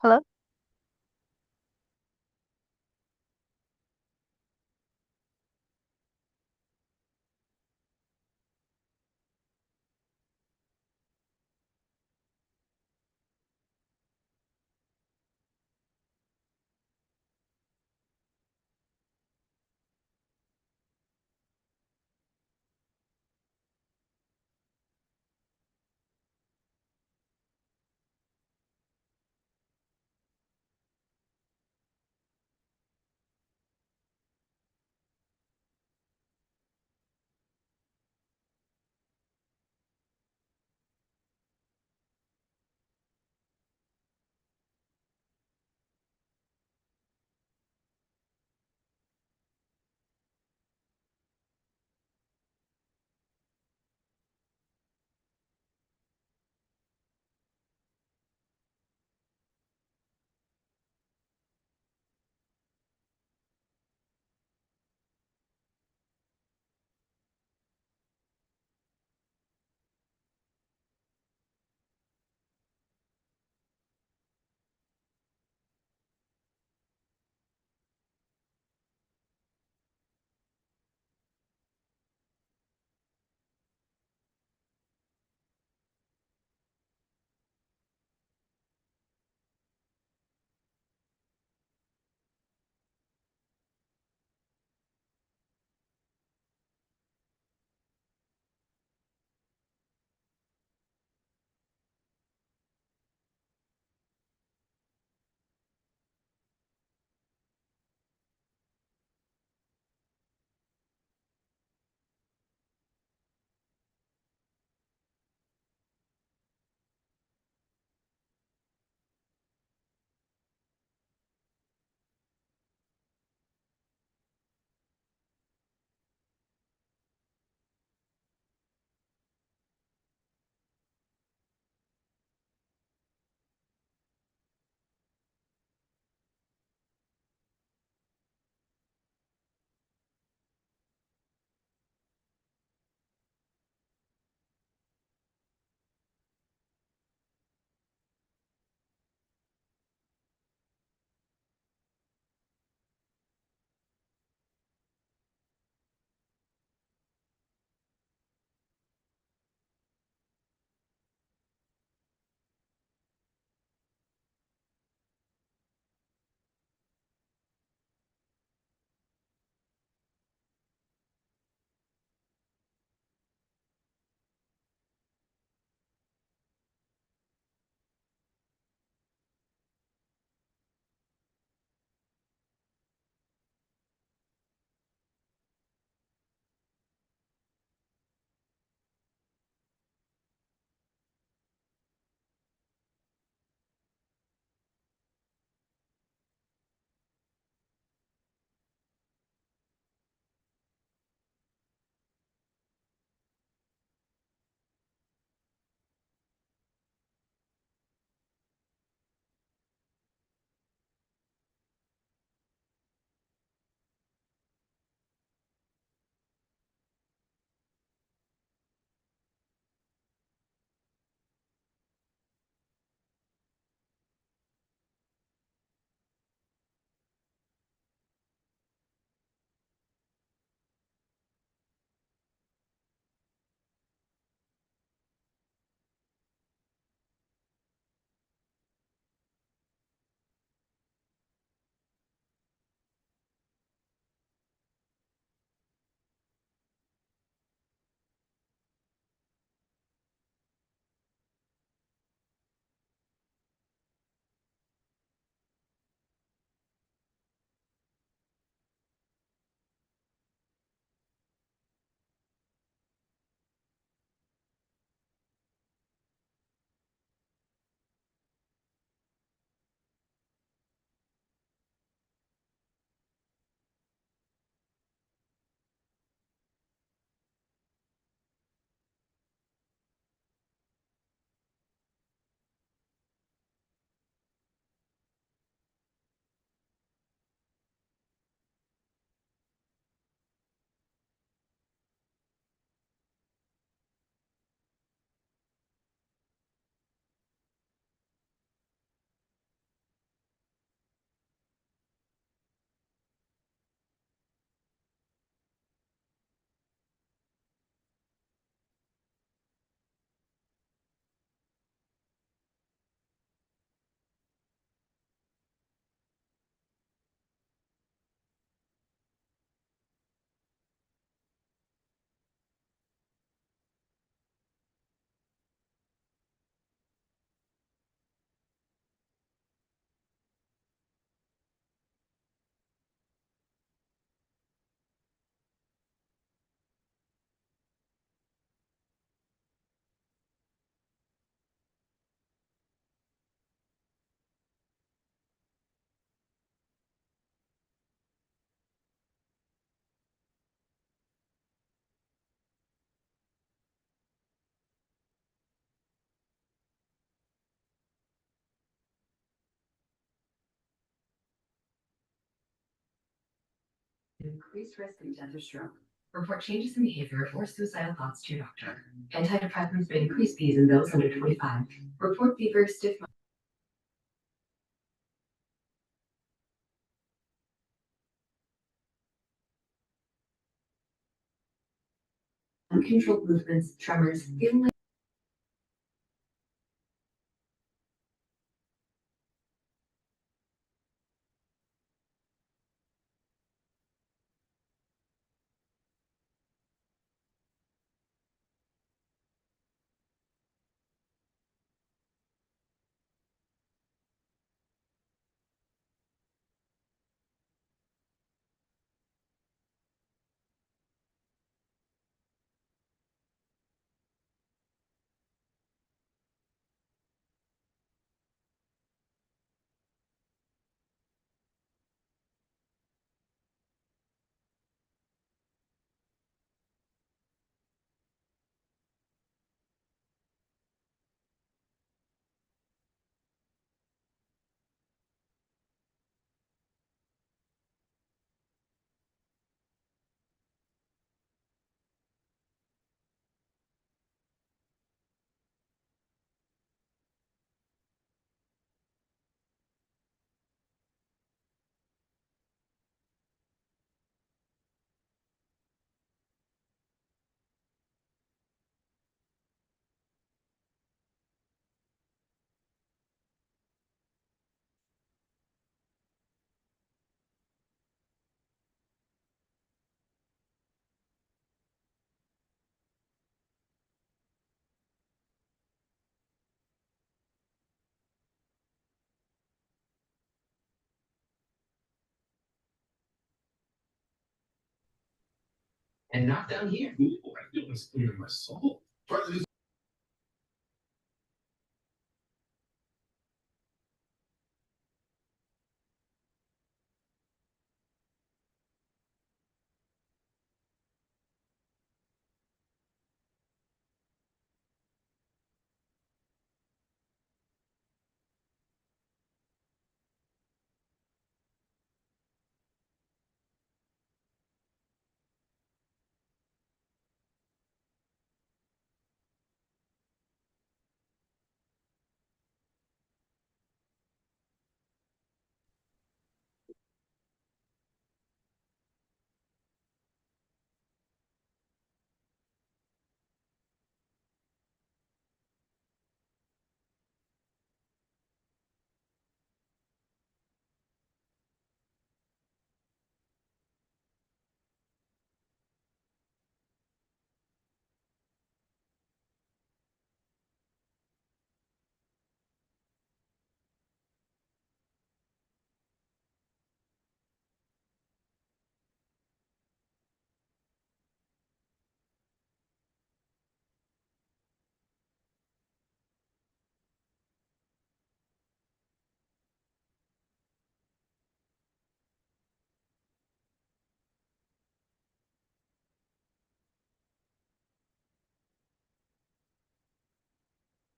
Hello? Increased risk of death or stroke. Report changes in behavior or suicidal thoughts to your doctor. Antidepressants may increase fees in those under 25. Report fever, stiff uncontrolled movements, tremors, feeling like and not down here. Ooh, I feel this thing in my soul.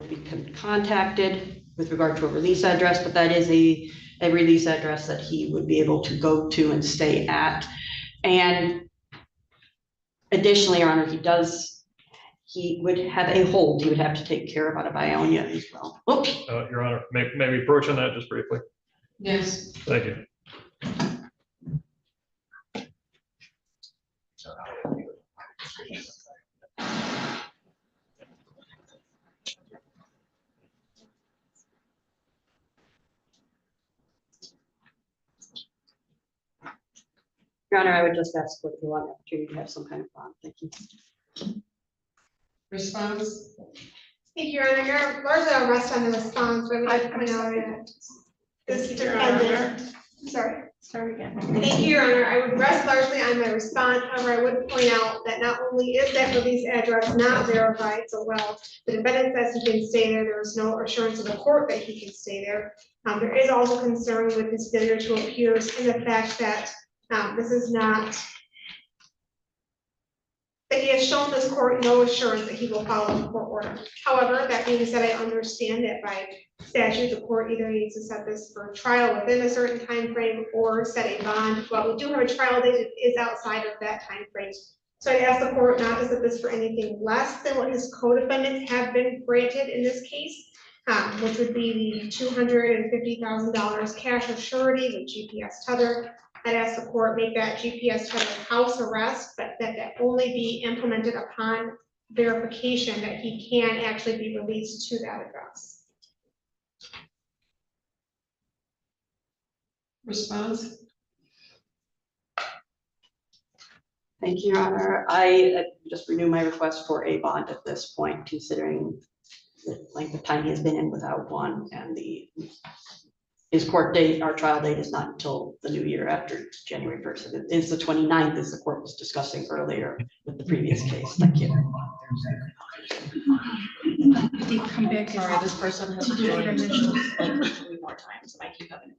Be contacted with regard to a release address, but that is a release address that he would be able to go to and stay at. And additionally, Your Honor, he would have a hold he would have to take care of out of Ionia as well. Oops. Your Honor, maybe approach on that just briefly. Yes. Thank you. Your Honor, I would just ask if you want the opportunity to have some kind of bond. Thank you. Response? Thank you, Your Honor. You're largely on rest on the response, but I would like to point out that this defendant, sorry. Start again. Thank you, Your Honor. I would rest largely on my response. However, I would point out that not only is that release address not verified so well, the defendant says he can stay there. There is no assurance of the court that he can stay there. There is also concern with his failure to appear in the fact that this is not that he has shown this court no assurance that he will follow the court order. However, that being said, I understand that by statute, the court either needs to set this for trial within a certain time frame or set a bond. While we do have a trial date, it is outside of that time frame. So I asked the court not to set this for anything less than what his co-defendants have been granted in this case, which would be the $250,000 cash of surety, the GPS tether. I'd ask the court make that GPS tether house arrest, but that only be implemented upon verification that he can actually be released to that address. Response? Thank you, Your Honor. I just renew my request for a bond at this point, considering the length of time he has been in without one, and his court date, our trial date is not until the new year after January 1st. It is the 29th, as the court was discussing earlier with the previous case. Thank you. If you come back, sorry, this person has To do it joined initially. 3 more times, and I keep having.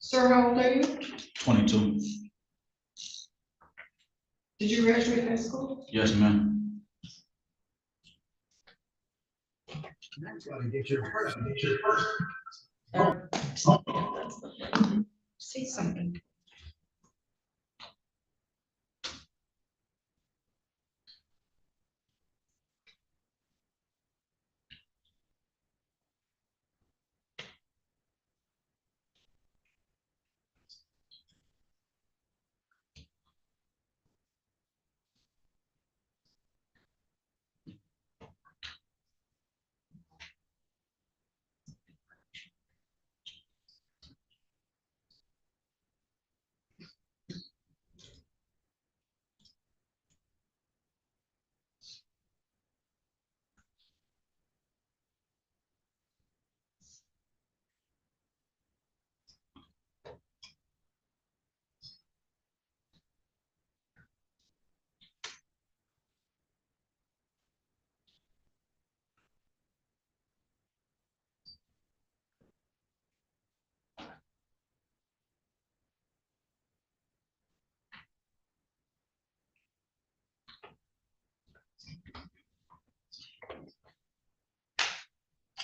Sir, how old are you? 22. Did you graduate high school? Yes, ma'am. Say something.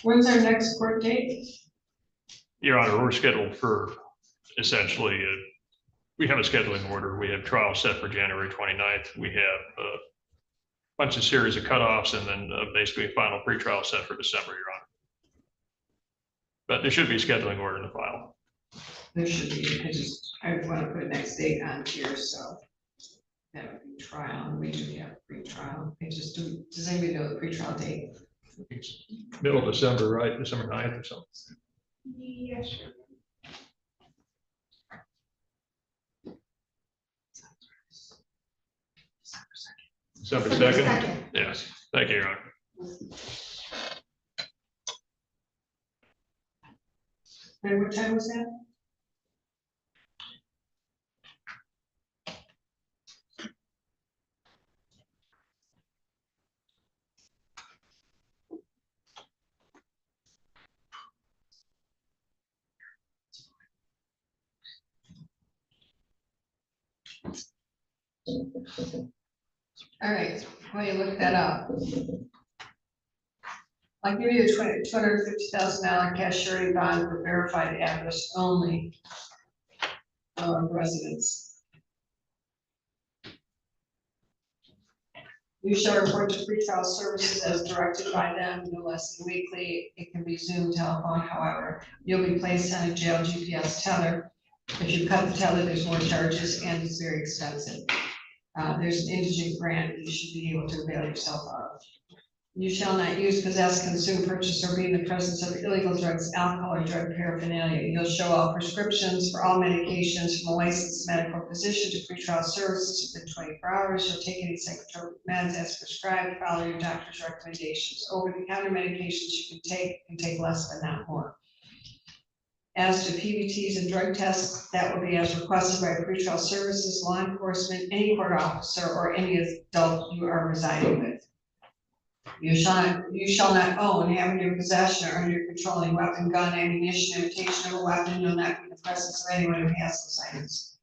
When's our next court date? Your Honor, we're scheduled for essentially, we have a scheduling order. We have trial set for January 29th. We have a bunch of series of cutoffs and then basically a final pretrial set for December, Your Honor. But there should be a scheduling order in the file. There should be, I want to put next date on here, so. That would be trial, and we do have pre-trial, does anybody know the pre-trial date? It's middle of December, right? December 9th or something. Yeah, sure. December December 2nd? 2nd. Yes, thank you, Your Honor. And what time was that? All right, while you look that up. I'll give you a $250,000 cash surety bond for verified address only. Residents. You shall report to pretrial services as directed by them, no less than weekly. It can be Zoom, telephone, however. You'll be placed on a jail GPS tether. If you cut the tether, there's more charges and it's very expensive. There's an indigent grant you should be able to avail yourself of. You shall not use, possess, consume, purchase, or be in the presence of illegal drugs, alcohol, or drug paraphernalia. You'll show all prescriptions for all medications from a licensed medical physician to pretrial services within 24 hours. You'll take any psychotropic meds as prescribed, follow your doctor's recommendations. Over-the-counter medications you can take less but not more. As to PBTs and drug tests, that will be as requested by pretrial services, law enforcement, any court officer, or any adult you are residing with. You shall not own, have in your possession, or under your control any weapon, gun, ammunition, imitation of a weapon. You'll not be in the presence of anyone who has those items.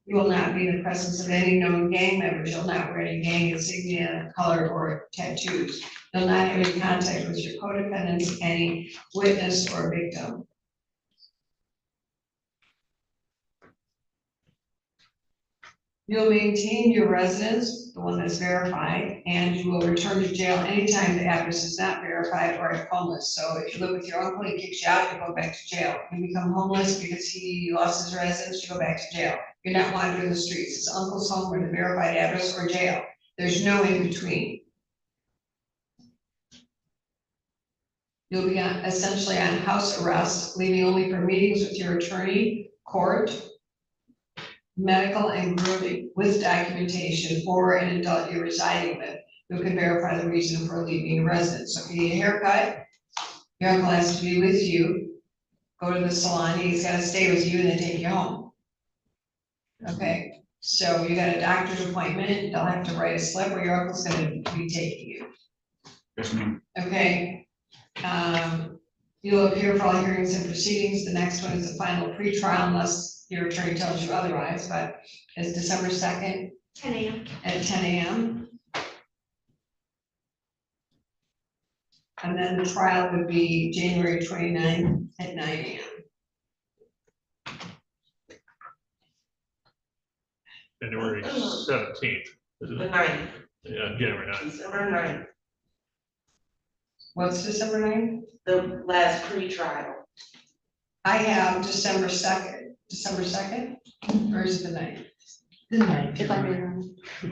You will not be in the presence of any known gang members. You'll not wear any gang insignia, color, or tattoos. You'll not have any contact with your co-defendants, any witness or victim. You'll maintain your residence, the one that's verified, and you will return to jail anytime the address is not verified or if homeless. So if you live with your uncle, he kicks you out, you go back to jail. You become homeless because he lost his residence, you go back to jail. You're not wandering the streets. It's uncle's home or the verified address or jail. There's no in between. You'll be essentially on house arrest, leaving only for meetings with your attorney, court, medical, and grooming with documentation for an adult you're residing with who can verify the reason for leaving your residence. So if you need a haircut, your uncle has to be with you, go to the salon, he's gotta stay with you and then take you home. Okay, so you got a doctor's appointment, they'll have to write a slip where your uncle's gonna be taking you. Yes, ma'am. Okay. You'll appear for all hearings and proceedings. The next one is the final pretrial unless your attorney tells you otherwise, but it's December 2nd 10 a.m. at 10 a.m. And then the trial would be January 29th at 9 a.m. January 17th. The 9th, Yeah, January 9th. December 9th, What's December 9th? the last pre-trial. I have December 2nd. December 2nd? Or is it the 9th? The night, if I may.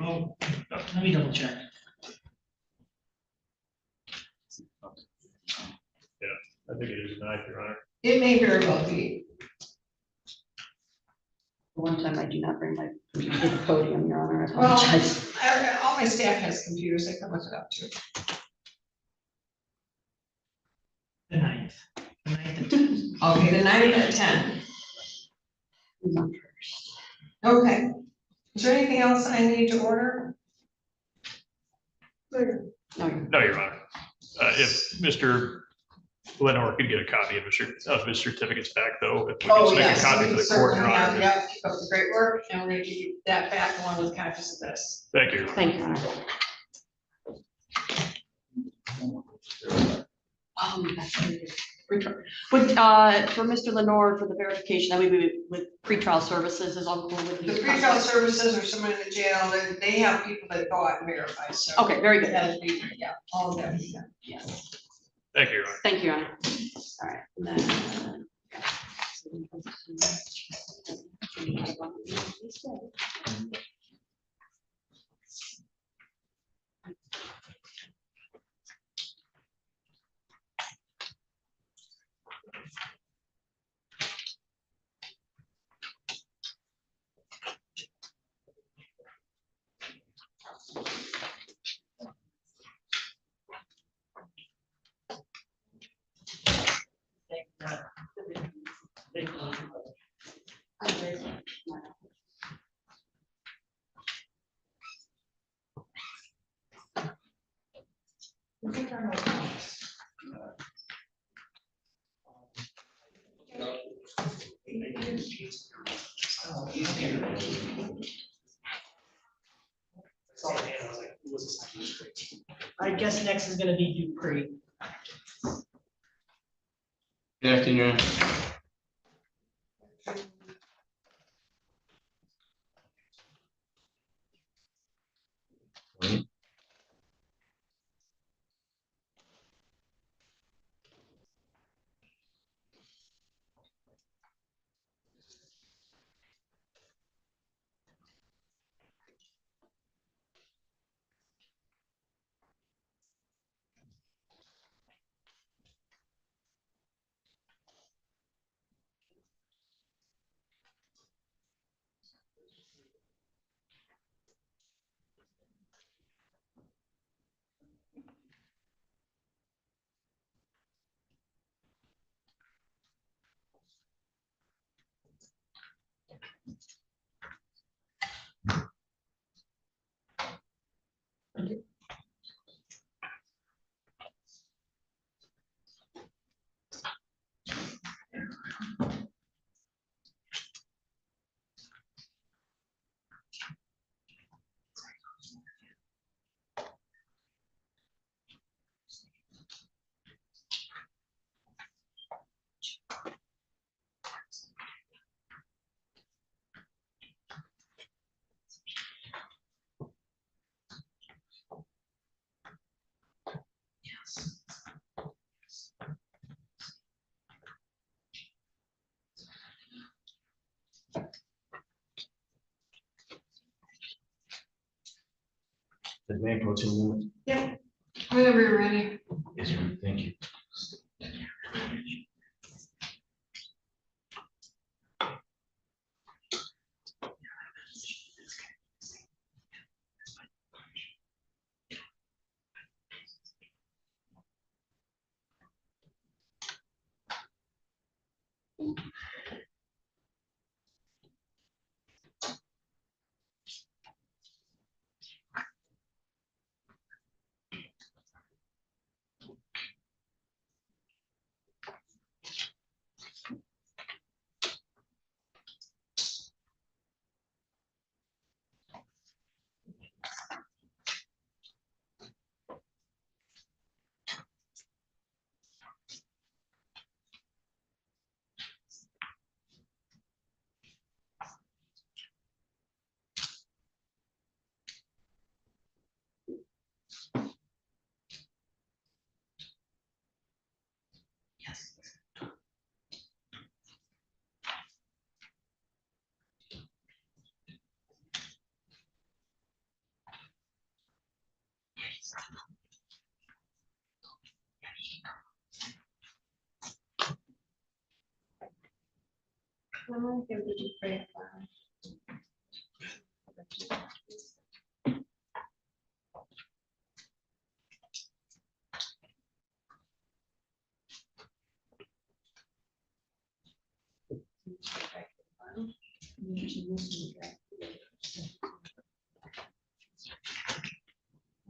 Oh, let me double check. I think it is 9th, Your Honor. It may very well be. One time I do not bring my computer to the podium, Your Honor, I Well, apologize. all my staff has computers, they can look it up too. The 9th. The 9th at 10. Okay, the 9th at 10. Who's on first? Okay. Is there anything else I need to order? No, you're- No, Your Honor. If Mr. Lenore could get a copy of his certificates back, though, if we Oh, can make a yes. copy for the court, Your Honor. Yeah, keep up the great work, and we're gonna give you that back along with copies of this. Thank you, Your Honor. Thank you, Your Honor. That's very good. Would, for Mr. Lenore, for the verification, that would be with pretrial services, his uncle would be. The pretrial services or someone in the jail, they have people that go out and verify, so. Okay, very good. That'd be, yeah, all of that, yeah. Thank you, Your Honor. Thank you, Your Honor. All right, and then Oh, you can. That's all I had. I was like, who was this? I guess next is gonna be Dupree. Good afternoon. The main protein limit. Whenever you're ready. Yes, ma'am. Thank you.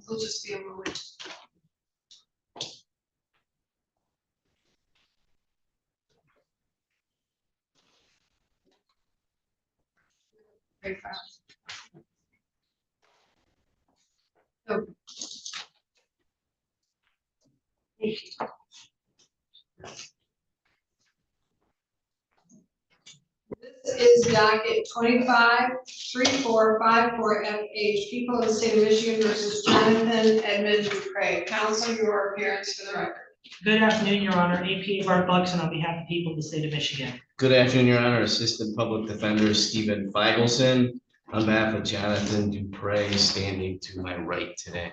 It'll just be a moment. Very fast. So. This is docket 25-3454 FH, people of the state of Michigan versus Jonathan Edmund Dupree. Counsel, your appearance for the record. Good afternoon, Your Honor. AP Bart Buxton on behalf of the people of the state of Michigan. Good afternoon, Your Honor. Assistant Public Defender Stephen Feigelson on behalf of Jonathan Dupre, standing to my right today.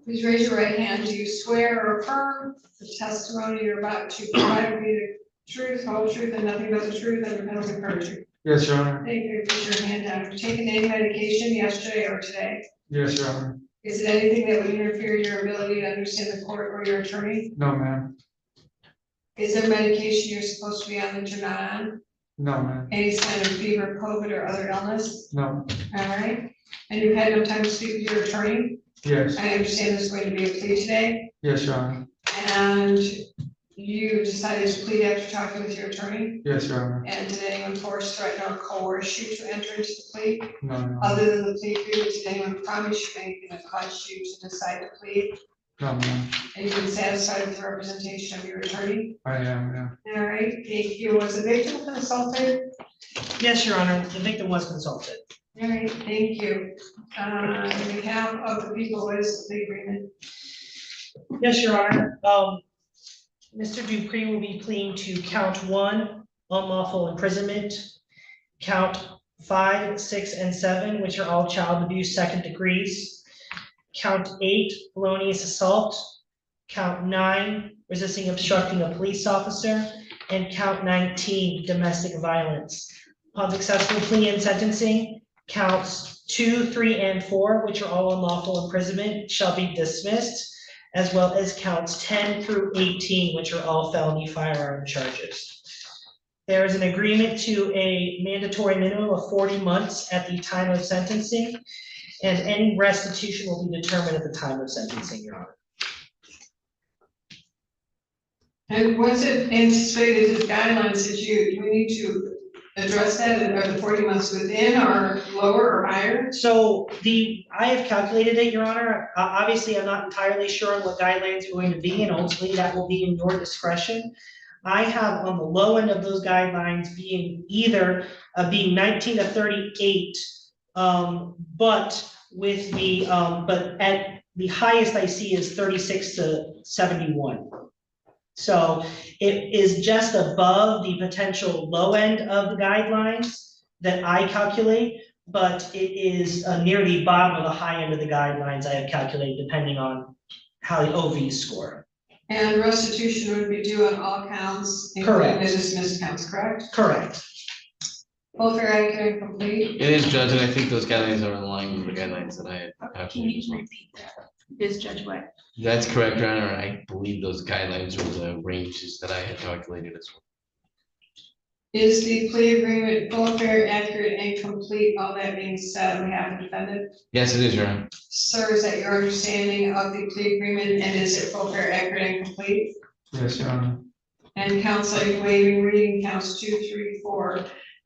Please raise your right hand. Do you swear or affirm the testimony you're about to provide will be the truth, whole truth, and nothing but the truth and the penalty of perjury? Yes, Your Honor. Thank you. Put your hand down. Have you taken any medication yesterday or today? Yes, Your Honor. Is it anything that would interfere your ability to understand the court or your attorney? No, ma'am. Is there medication you're supposed to be on that you're not on? No, ma'am. Any sign of fever, COVID, or other illness? No. All right. And you've had no time to speak with your attorney? Yes. I understand there's going to be a plea today. Yes, Your Honor. And You decided to plead after talking with your attorney? Yes, Your Honor. And did anyone force, threaten, or coerce you to enter into the plea? No, Your Honor. Other than the plea agreement, did anyone promise you anything that caused you to decide to plead? No, ma'am. And you've been satisfied with the representation of your attorney? I am, yeah. All right, thank you. Was the victim consulted? Yes, Your Honor, the victim was consulted. All right, thank you. On behalf of the people, what is the agreement? Yes, Your Honor. Mr. Dupree will be pleading to count 1, unlawful imprisonment, count 5, 6, and 7, which are all child abuse second degrees, count 8, felonious assault, count 9, resisting obstructing a police officer, and count 19, domestic violence. Upon successful plea and sentencing, counts 2, 3, and 4, which are all unlawful imprisonment, shall be dismissed, as well as counts 10 through 18, which are all felony firearm charges. There is an agreement to a mandatory minimum of 40 months at the time of sentencing, and any restitution will be determined at the time of sentencing, Your Honor. And was it anticipated the guidelines that you need to address that? Are the 40 months within or lower or higher? So I have calculated it, Your Honor. Obviously, I'm not entirely sure on what guidelines are going to be, and ultimately that will be in your discretion. I have on the low end of those guidelines being either being 19 to 38, but with the but at the highest I see is 36 to 71. So it is just above the potential low end of the guidelines that I calculate, but it is near the bottom of the high end of the guidelines I have calculated, depending on how the OVs score. And restitution would be due on all counts, including the dismissed counts, correct? Correct. Full, fair, accurate, and complete? It is, Judge, and I think those guidelines are in line with the guidelines that I have. Can you repeat that? Is Judge White? That's correct, Your Honor. I believe those guidelines were the ranges that I had calculated as well. Is the plea agreement full, fair, accurate, and complete, all that being said on behalf of the defendant? Yes, it is, Your Honor. Sir, is that your understanding of the plea agreement, and is it full, fair, accurate, and complete? Yes, Your Honor. And counsel, are you waiving reading counts 2, 3, 4,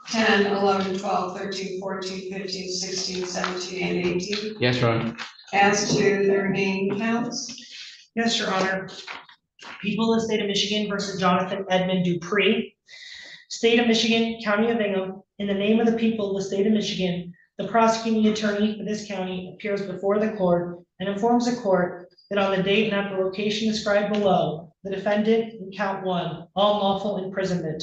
10, 11, 12, 13, 14, 15, 16, 17, and 18? Yes, Your Honor. As to the remaining counts? Yes, Your Honor. People of the state of Michigan versus Jonathan Edmund Dupree. State of Michigan, County of Ingham, in the name of the people of the state of Michigan, the prosecuting attorney for this county appears before the court and informs the court that on the date and at the location described below, the defendant in count 1, all lawful imprisonment,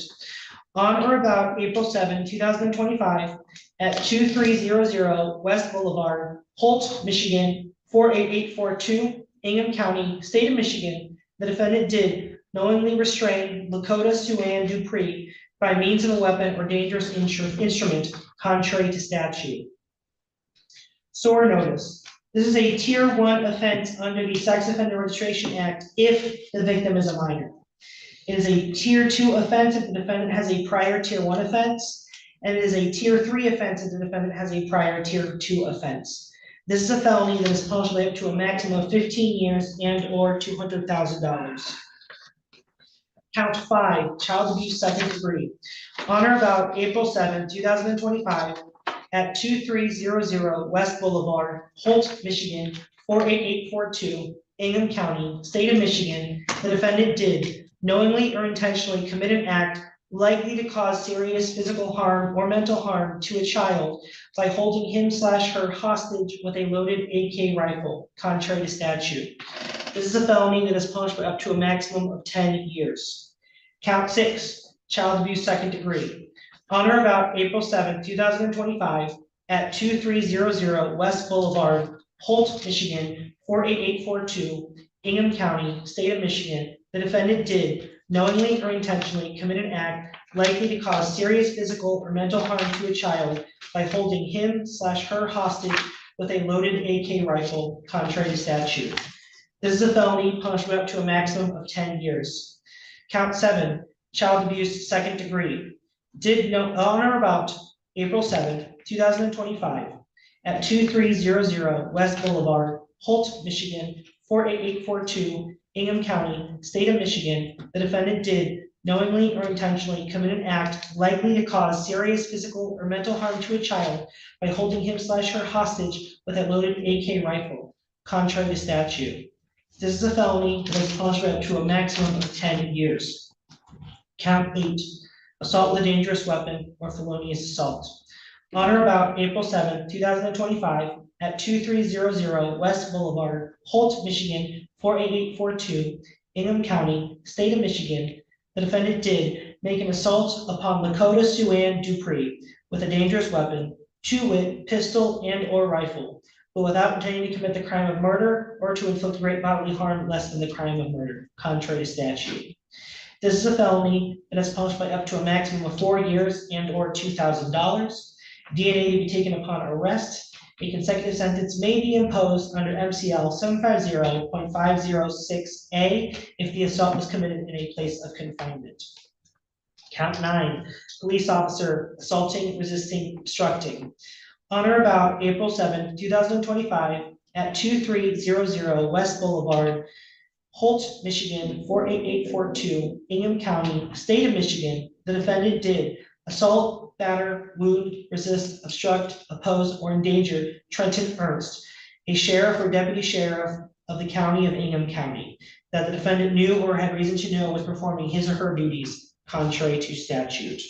on or about April 7, 2025, at 2300 West Boulevard, Holt, Michigan, 48842, Ingham County, state of Michigan, the defendant did knowingly restrain Lakota Suann Dupree by means of a weapon or dangerous instrument contrary to statute. SOAR notice. This is a tier 1 offense under the Sex Offender Registration Act if the victim is a minor. It is a tier 2 offense if the defendant has a prior tier 1 offense, and it is a tier 3 offense if the defendant has a prior tier 2 offense. This is a felony that is punishable up to a maximum of 15 years and or $200,000. Count 5, child abuse second degree. On or about April 7, 2025, at 2300 West Boulevard, Holt, Michigan, 48842, Ingham County, state of Michigan, the defendant did knowingly or intentionally commit an act likely to cause serious physical harm or mental harm to a child by holding him/her hostage with a loaded AK rifle, contrary to statute. This is a felony that is punishable up to a maximum of 10 years. Count 6, child abuse second degree. On or about April 7, 2025, at 2300 West Boulevard, Holt, Michigan, 48842, Ingham County, state of Michigan, the defendant did knowingly or intentionally commit an act likely to cause serious physical or mental harm to a child by holding him/her hostage with a loaded AK rifle, contrary to statute. This is a felony punishable up to a maximum of 10 years. Count 7, child abuse second degree. Did on or about April 7, 2025, at 2300 West Boulevard, Holt, Michigan, 48842, Ingham County, State of Michigan, the defendant did knowingly or intentionally commit an act likely to cause serious physical or mental harm to a child by holding him/her hostage with a loaded AK rifle, contrary to statute. This is a felony that is punishable up to a maximum of 10 years. Count 8, assault with a dangerous weapon or felonious assault. On or about April 7, 2025, at 2300 West Boulevard, Holt, Michigan, 48842, Ingham County, State of Michigan, the defendant did make an assault upon Lakota Sue-Ann Dupree with a dangerous weapon, to wit, pistol and or rifle, but without intending to commit the crime of murder or to inflict great bodily harm less than the crime of murder, contrary to statute. This is a felony that is punished by up to a maximum of 4 years and or $2,000. DNA to be taken upon arrest. A consecutive sentence may be imposed under MCL 750.506A if the assault was committed in a place of confinement. Count 9, police officer assaulting, resisting, obstructing. On or about April 7, 2025, at 2300 West Boulevard, Holt, Michigan, 48842, Ingham County, State of Michigan, the defendant did assault, batter, wound, resist, obstruct, oppose, or endanger Trenton Ernst, a sheriff or deputy sheriff of the county of Ingham County, that the defendant knew or had reason to know was performing his or her duties contrary to statute.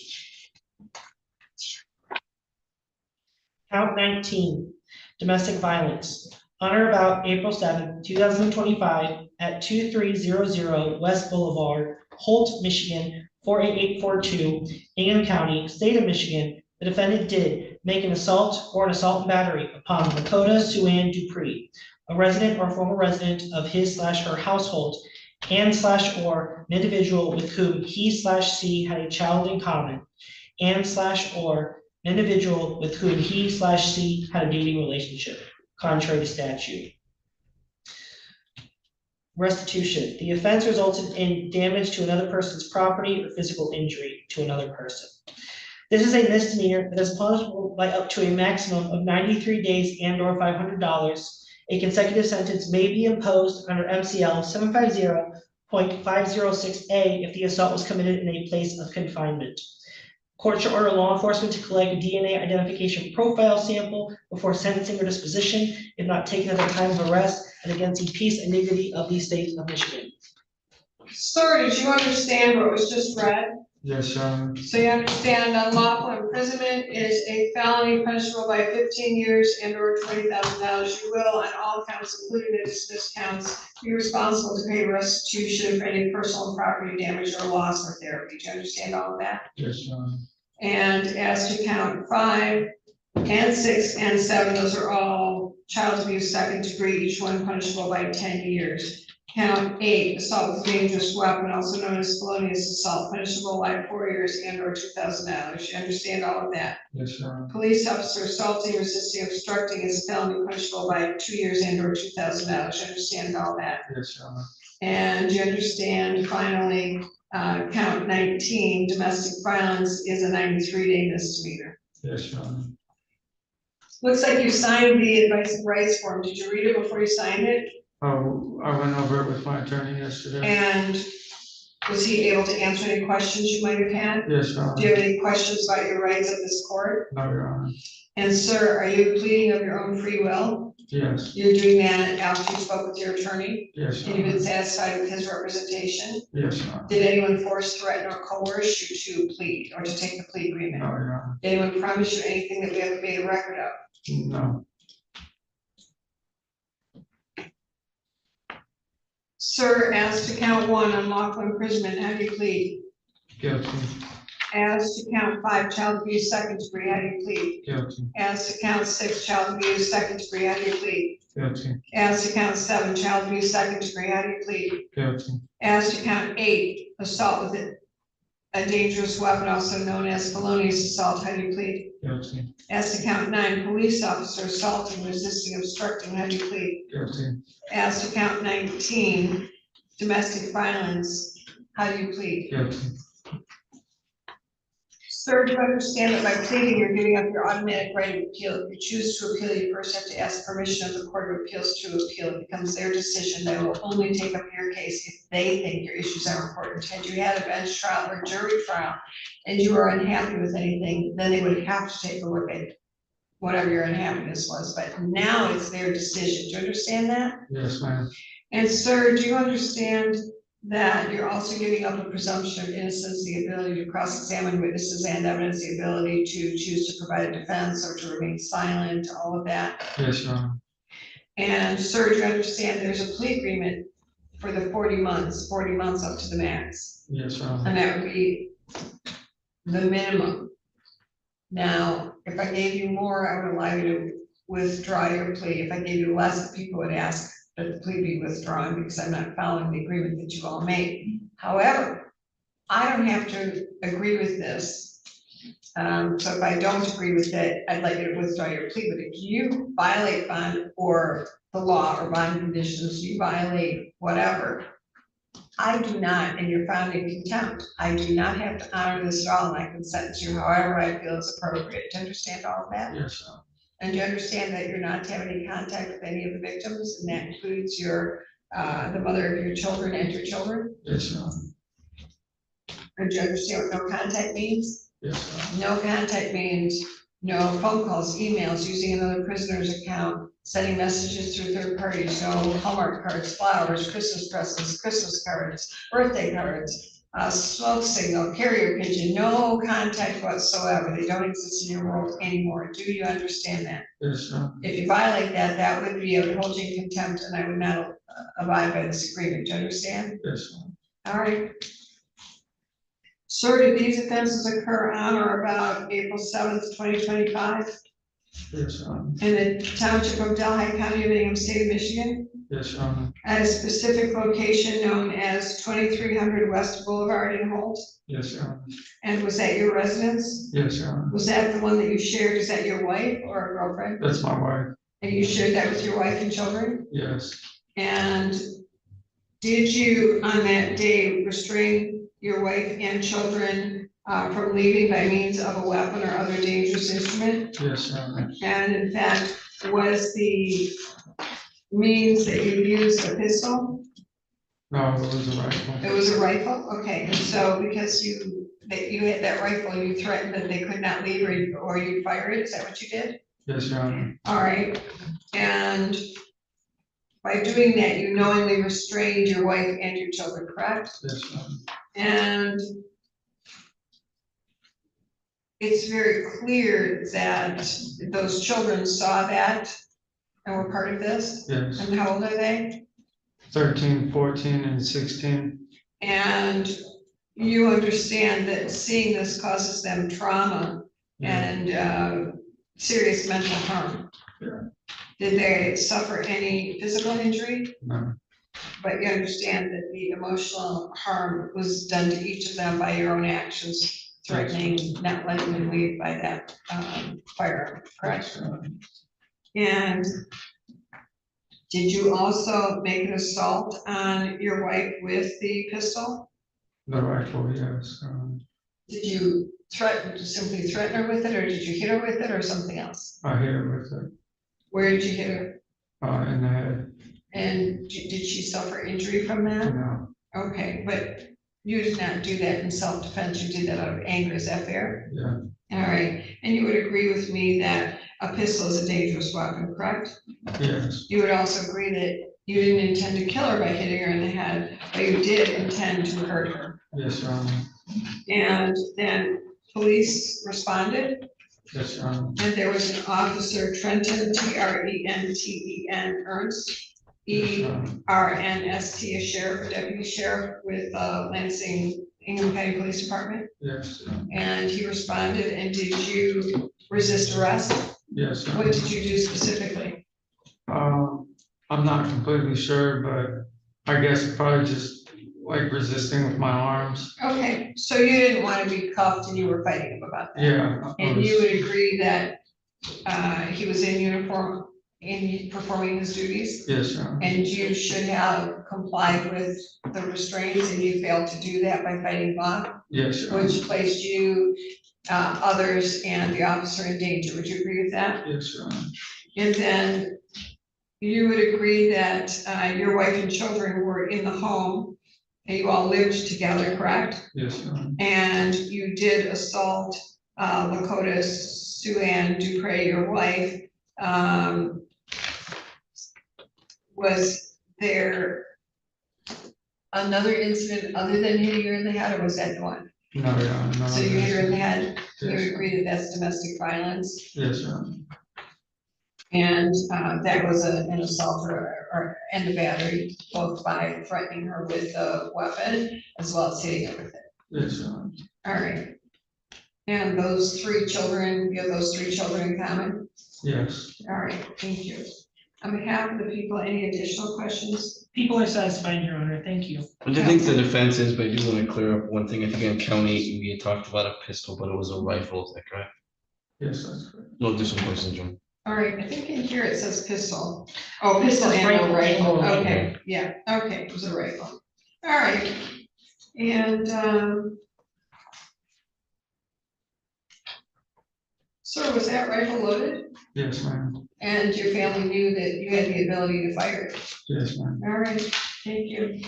Count 19, domestic violence. On or about April 7, 2025, at 2300 West Boulevard, Holt, Michigan, 48842, Ingham County, State of Michigan, the defendant did make an assault or an assault and battery upon Lakota Sue-Ann Dupree, a resident or former resident of his/her household, and/or an individual with whom he/she had a child in common, and/or an individual with whom he/she had a dating relationship, contrary to statute. Restitution. The offense resulted in damage to another person's property or physical injury to another person. This is a misdemeanor that is punishable by up to a maximum of 93 days and or $500. A consecutive sentence may be imposed under MCL 750.506A if the assault was committed in a place of confinement. Court shall order law enforcement to collect a DNA identification profile sample before sentencing or disposition, if not taken at the time of arrest, and against the peace and dignity of the state of Michigan. Sir, did you understand what was just read? Yes, Your Honor. So you understand unlawful imprisonment is a felony punishable by 15 years and or $20,000. You will, on all counts, including the dismissed counts, be responsible to pay restitution for any personal and property damage or loss or therapy. Do you understand all of that? Yes, Your Honor. And as to count 5 and 6 and 7, those are all child abuse second degree, each one punishable by 10 years. Count 8, assault with a dangerous weapon, also known as felonious assault, punishable by 4 years and or $2,000. You understand all of that? Yes, Your Honor. Police officer assaulting, resisting, obstructing is a felony punishable by 2 years and or $2,000. You understand all that? Yes, Your Honor. And you understand finally, count 19, domestic violence is a 93-day misdemeanor. Yes, Your Honor. Looks like you signed the advice and rights form. Did you read it before you signed it? Oh, I went over it with my attorney yesterday. And was he able to answer any questions you might have had? Yes, Your Do you Honor. have any questions about your rights at this court? No, Your Honor. And sir, are you pleading of your own free will? Yes, You're doing that after you spoke with your attorney? yes, And Your you've been Honor. satisfied with his representation? Yes, Your Honor. Did anyone force, threaten, or coerce you to plead or to take the plea No, agreement? Your Honor. Did anyone promise you anything that we haven't made a record of? No. Sir, as to count 1, unlawful imprisonment, how do you plead? Guilty. As to count 5, child abuse second degree, how do you plead? Guilty. As to count 6, child abuse second degree, how do you plead? Guilty. As to count 7, child abuse second degree, how do you plead? Guilty. As to count 8, assault with a dangerous weapon, also known as felonious assault, how do you plead? Guilty. As to count 9, police officer assaulting, resisting, obstructing, how do you plead? Guilty. As to count 19, domestic violence, how do you plead? Guilty. Sir, do you understand that by pleading, you're giving up your automatic right of appeal? If you choose to appeal, you first have to ask permission of the Court of Appeals to appeal. It becomes their decision. They will only take up your case if they think your issues are important. Had you had a bench trial or jury trial and you are unhappy with anything, then they would have to take a look at whatever your unhappiness was. But now it's their decision. Do you understand that? Yes, ma'am. And sir, do you understand that you're also giving up a presumption of innocence, the ability to cross-examine witnesses and evidence, the ability to choose to provide a defense or to remain silent, all of that? Yes, Your Honor. And sir, do you understand there's a plea agreement for the 40 months up to the max? Yes, Your Honor. And that would be the minimum. Now, if I gave you more, I would allow you to withdraw your plea. If I gave you less, people would ask that the plea be withdrawn because I'm not following the agreement that you all made. However, I don't have to agree with this. So if I don't agree with it, I'd like you to withdraw your plea. But if you violate bond or the law or bond conditions, you violate whatever, I do not, and you're found in contempt, I do not have to honor this at all, and I can sentence you however I feel is appropriate. Do you understand all of that? Yes, Your Honor. And do you understand that you're not to have any contact with any of the victims, and that includes your, the mother of your children and your children? Yes, Your Honor. And do you understand what no contact means? Yes, Your Honor. No contact means no phone calls, emails, using another prisoner's account, sending messages through third parties, no Hallmark cards, flowers, Christmas presents, Christmas cards, birthday cards, smoke signal, carrier pigeon, no contact whatsoever. They don't exist in your world anymore. Do you understand that? Yes, Your Honor. If you violate that, that would be a holding contempt, and I would not abide by this agreement. Do you understand? Yes, Your Honor. All right. Sir, did these offenses occur on or about April 7th, 2025? Yes, Your Honor. In the township of Delhi, County of Hingham, State of Michigan, Yes, Your Honor. at a specific location known as 2300 West Boulevard in Holt? Yes, Your Honor. And was that your residence? Yes, Your Honor. Was that the one that you shared? Is that your wife or a girlfriend? That's my wife. And you shared that with your wife and children? Yes. And did you, on that day, restrain your wife and children from leaving by means of a weapon or other dangerous instrument? Yes, Your Honor. And in fact, was the means that you used a pistol? No, it was a rifle. It was a rifle? Okay, and so because you had that rifle, you threatened that they could not leave or you'd fire it? Is that what you did? Yes, Your Honor. All right, and by doing that, you knowingly restrained your wife and your children, correct? Yes, Your Honor. And it's very clear that those children saw that and were part of this. Yes. And how old are they? 13, 14, and 16. And you understand that seeing this causes them trauma Yeah. and serious mental harm. Yeah. Did they suffer any physical injury? No. But you understand that the emotional harm was done to each of them by your own actions, threatening, not letting them leave by that firearm, correct? Yes, Your Honor. And did you also make an assault on your wife with the pistol? The rifle, yes. Did you simply threaten her with it, or did you hit her with it, or something else? I hit her with it, Where did you hit her? in the head. And did she suffer injury from that? No. Okay, but you did not do that in self-defense, you did that out of anger, is that fair? Yeah. All right, and you would agree with me that a pistol is a dangerous weapon, correct? Yes. You would also agree that you didn't intend to kill her by hitting her in the head, but you did intend to hurt her. Yes, Your Honor. And then police responded, Yes, Your Honor. and there was an officer, Trenton, Trenten, Ernst, Yes, Your Honor. ERNST, a sheriff, a deputy sheriff with Lansing, Ingham County Police Department. Yes. Your Honor. And he responded, and did you resist arrest? Yes. Your What Honor. did you do specifically? I'm not completely sure, but I guess probably just like resisting with my arms. Okay, so you didn't want to be cuffed and you were fighting him about that? Yeah. And you would agree that he was in uniform in performing his duties? Yes, Your Honor. And you should have complied with the restraints and you failed to do that by fighting Bob, Yes, Your Honor. which placed you others and the officer in danger. Would you agree with that? Yes, Your Honor. And then you would agree that your wife and children were in the home and you all lived together, correct? Yes, Your Honor. And you did assault Lakota Sue Ann Dupre, your wife. Was there another incident other than hitting her in the head, or was that the one? No, Your Honor, no. So you hit her in the head, you Yes, would agree that that's domestic violence? Yes, Your Honor. And that was an assault or and a battery, both by threatening her with a weapon as well as hitting her with it. Yes, Your Honor. All right. And those three children, you have those three children in common? Yes. All right, thank you. On behalf of the people, any additional questions? People are satisfied, Your Honor, thank you. I think the defense is, but I do want to clear up one thing. I think in county, we had talked about a pistol, but it was a rifle. Is that correct? Yes, that's correct. No additional questions, John. All right, I think in here it says pistol. Oh, pistol It says and a rifle. rifle, okay, yeah, okay, it was a rifle. All right, and, sir, was that rifle loaded? Yes, ma'am. And your family knew that you had the ability to fire it? Yes, ma'am. All right, thank you.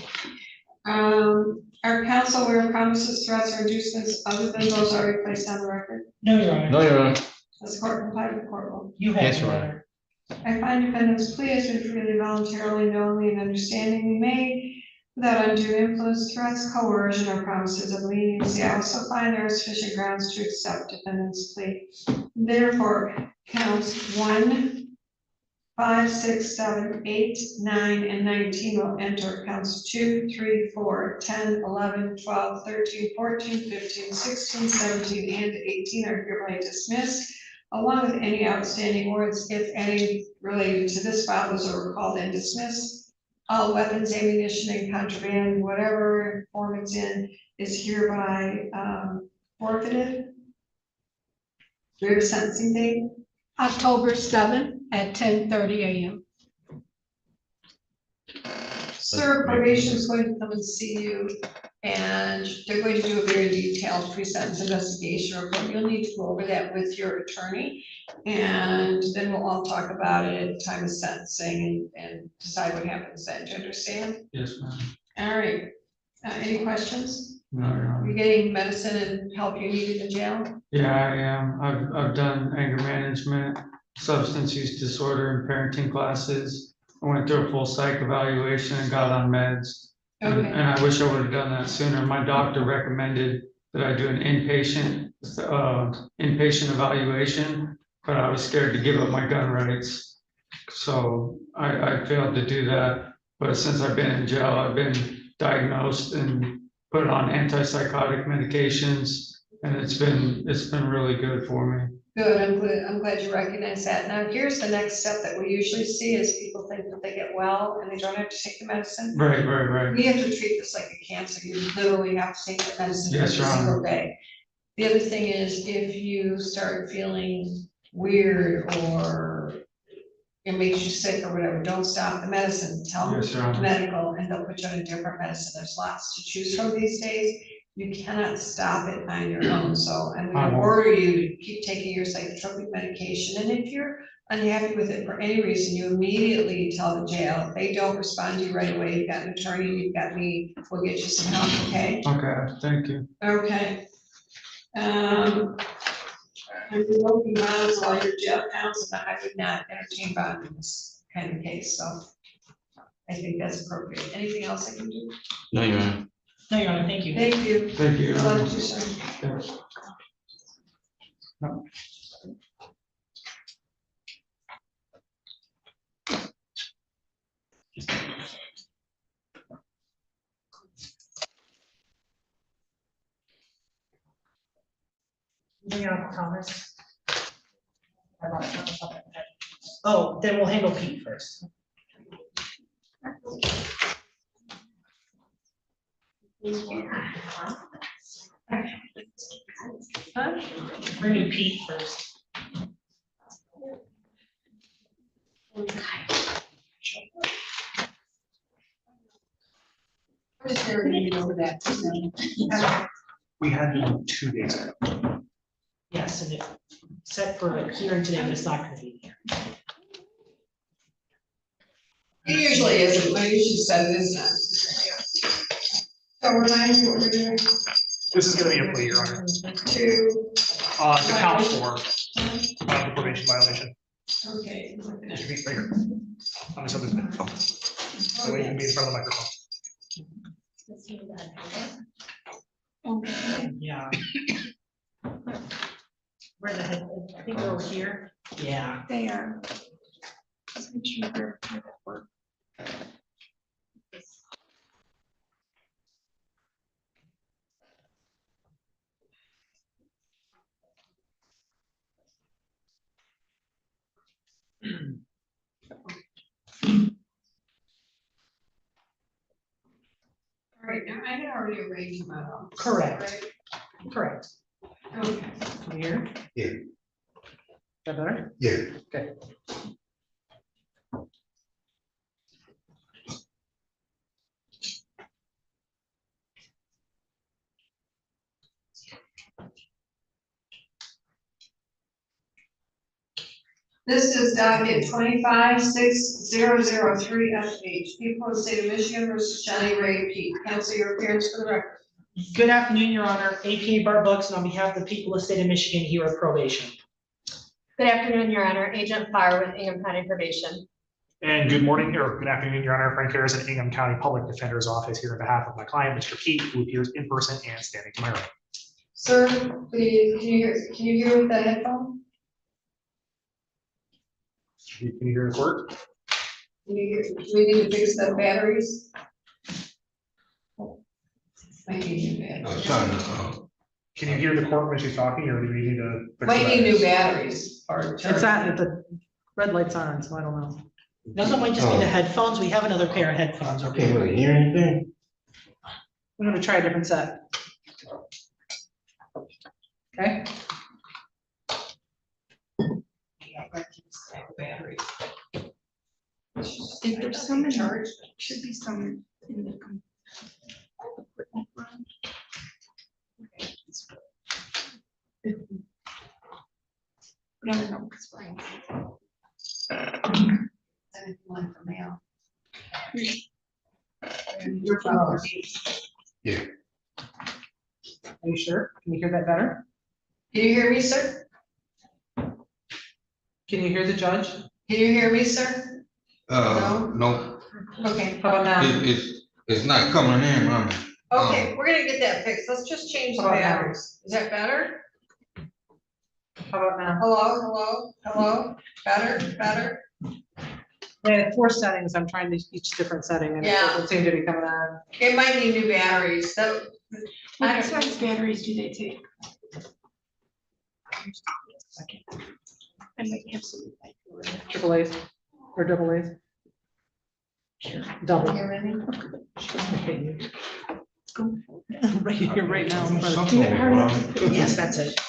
Our counsel aware of promises, threats, or inducements other than those already placed on the record? No, Your Honor. No, Your Honor. Does the court comply with the court rule? You have, Yes, Your Your Honor. I find defendant's plea has been freely, voluntarily, knowingly, and understandingly made without undue influence, threats, coercion, or promises of leniency. I also find there are sufficient grounds to accept defendant's plea. Therefore, counts 1, 5, 6, 7, 8, 9, and 19 will enter. Counts 2, 3, 4, 10, 11, 12, 13, 14, 15, 16, 17, and 18 are hereby dismissed, along with any outstanding warrants, if any, related to this file, those are called and dismissed. All weapons, ammunition, and contraband, whatever form it's in, is hereby forfeited. Do we have a sentencing date? October 7th at 10:30 a.m. Sir, probation is going to come and see you, and they're going to do a very detailed pre-sentence investigation report. You'll need to go over that with your attorney, and then we'll all talk about it at the time of sentencing and decide what happens then. Do you understand? Yes, ma'am. All right. Any questions? No, Your Are Honor. you getting medicine and help you need in the jail? Yeah, I am. I've done anger management, substance use disorder and parenting classes. I went through a full psych evaluation and got on meds. And Okay. I wish I would have done that sooner. My doctor recommended that I do an inpatient evaluation, but I was scared to give up my gun rights. So I failed to do that. But since I've been in jail, I've been diagnosed and put on antipsychotic medications, and it's been really good for me. Good, I'm glad you recognize that. Now, here's the next step that we usually see is people think that they get well and they don't have to take the medicine. Right. We have to treat this like a cancer. You literally have to take the medicine every Yes, Your Honor. single day. The other thing is if you start feeling weird or it makes you sick or whatever, don't stop the medicine. Tell them Yes, Your Honor. medical and they'll put you on a different medicine. There's lots to choose from these days. You cannot stop it on your own. So I'm going to order you to keep taking your psychotropic medication. And if you're unhappy with it for any reason, you immediately tell the jail. If they don't respond to you right away, you've got an attorney, you've got me, we'll get you some help, okay? Okay, thank you. Okay. I'm revoking bonds while your jail counts, and I would not entertain bond in this kind of case, so I think that's appropriate. Anything else I can do? No, Your Honor. No, Your Honor, thank you. Thank you. Thank you, Your Love Honor. you, sir. Yes. Thomas. Oh, then we'll handle Pete first. Bring in Pete first. I'm just there to read over that. We had them 2 days ago. Yes, and it's set for a hearing today, but it's not gonna be here. It usually isn't, but you should set it aside. So remind me what we're doing This is gonna be a plea, Your Honor. to, To count for, the probation violation. okay. looking It at- should be right here. On this other thing. So you can be in front of the microphone. Yeah. Where the head, I think they're over here. Yeah. They are. Just make sure they're at work. All right, now I had already arranged my office. Correct. right? Correct. Okay. From here? Yeah. Is that better? Yeah. Okay. This is docket 25-6003 FH, people of the state of Michigan versus Johnny Ray Pete. Cancel your appearance for the record. Good afternoon, Your Honor. APA Bart Buxton on behalf of the people of the state of Michigan here at probation. Good afternoon, Your Honor. Agent Farr with Ingham County Probation. And good morning, or good afternoon, Your Honor. Frank Harrison, Ingham County Public Defender's Office, here on behalf of my client, Mr. Pete, who appears in person and standing to my right. Sir, please, can you hear with the headphone? Can you hear the court? Can you hear, do we need to fix the batteries? Might need new batteries. Can you hear the court when she's talking, or do we need to? fix Might the need new batteries? batteries. It's on, the red light's on, so I don't know. Doesn't might just be the headphones. We have another pair of headphones. I can't really hear anything. We're gonna try a different set. Okay. Batteries. If there's some in charge, should be some in the. equipment room. No, because Brian. One for mail. Your phone. Yeah. Are you sure? Can you hear that better? Can you hear me, sir? Can you hear the judge? Can you hear me, sir? No, Okay. How about now? it's not coming in, mama. Okay, we're gonna get that fixed. Let's just change the How about now? batteries. Is that better? How about now? Hello? Better? I had 4 settings. I'm trying to each different setting and Yeah. it seemed to be coming on. It might need new batteries. That, What size batteries do they take? I might have some. Triple A's or double A's? Double. you ready? Right here, right now. in front of Something you. wrong. Yes, that's it.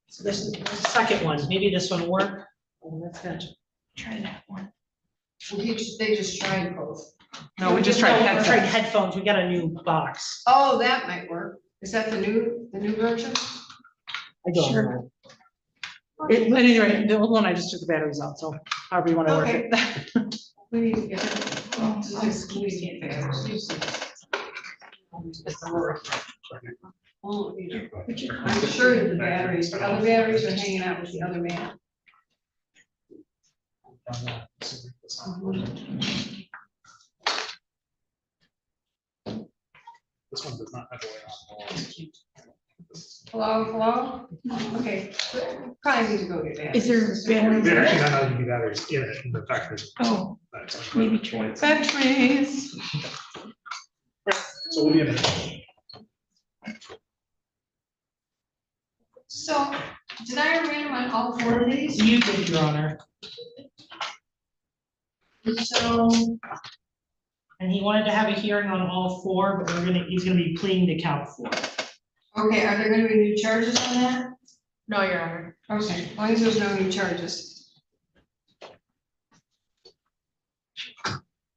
So this is the second one. Maybe this one will work. Oh, that's good. Try that one. They just tried both. No, we just tried headphones. We got a new box. Oh, that might work. Is that the new version? I don't know. At any rate, the old one, I just took the batteries out, so however you want to work Okay. it. We need to get it. Oh, nice. We need to get batteries. Oh, yeah. I'm sure the batteries, the other batteries are hanging out with the other man. This one does not have a way on. Hello? Okay, probably need to go get batteries. Is there batteries? They're actually not allowed to do batteries in it, in the fact that. Oh, maybe try. Batteries. So we'll be in it. So, did I arrange on all 4 of these? You did, Your Honor. So, And he wanted to have a hearing on all 4, but he's gonna be pleading to count 4. okay, are there gonna be new charges on that? No, Your Honor. Okay, as long as there's no new charges.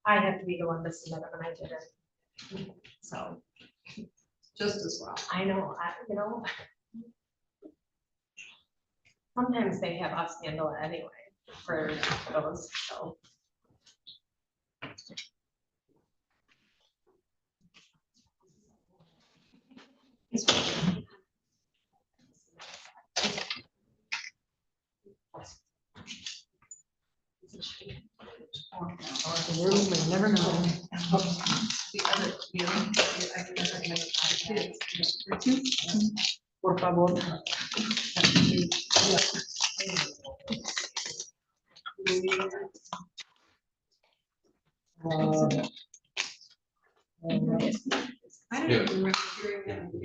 I have to be the one to submit it when I did it. So Just as well. I know, you know. Sometimes they have us handle it anyway for those, so. Never know. Por favor. Yeah.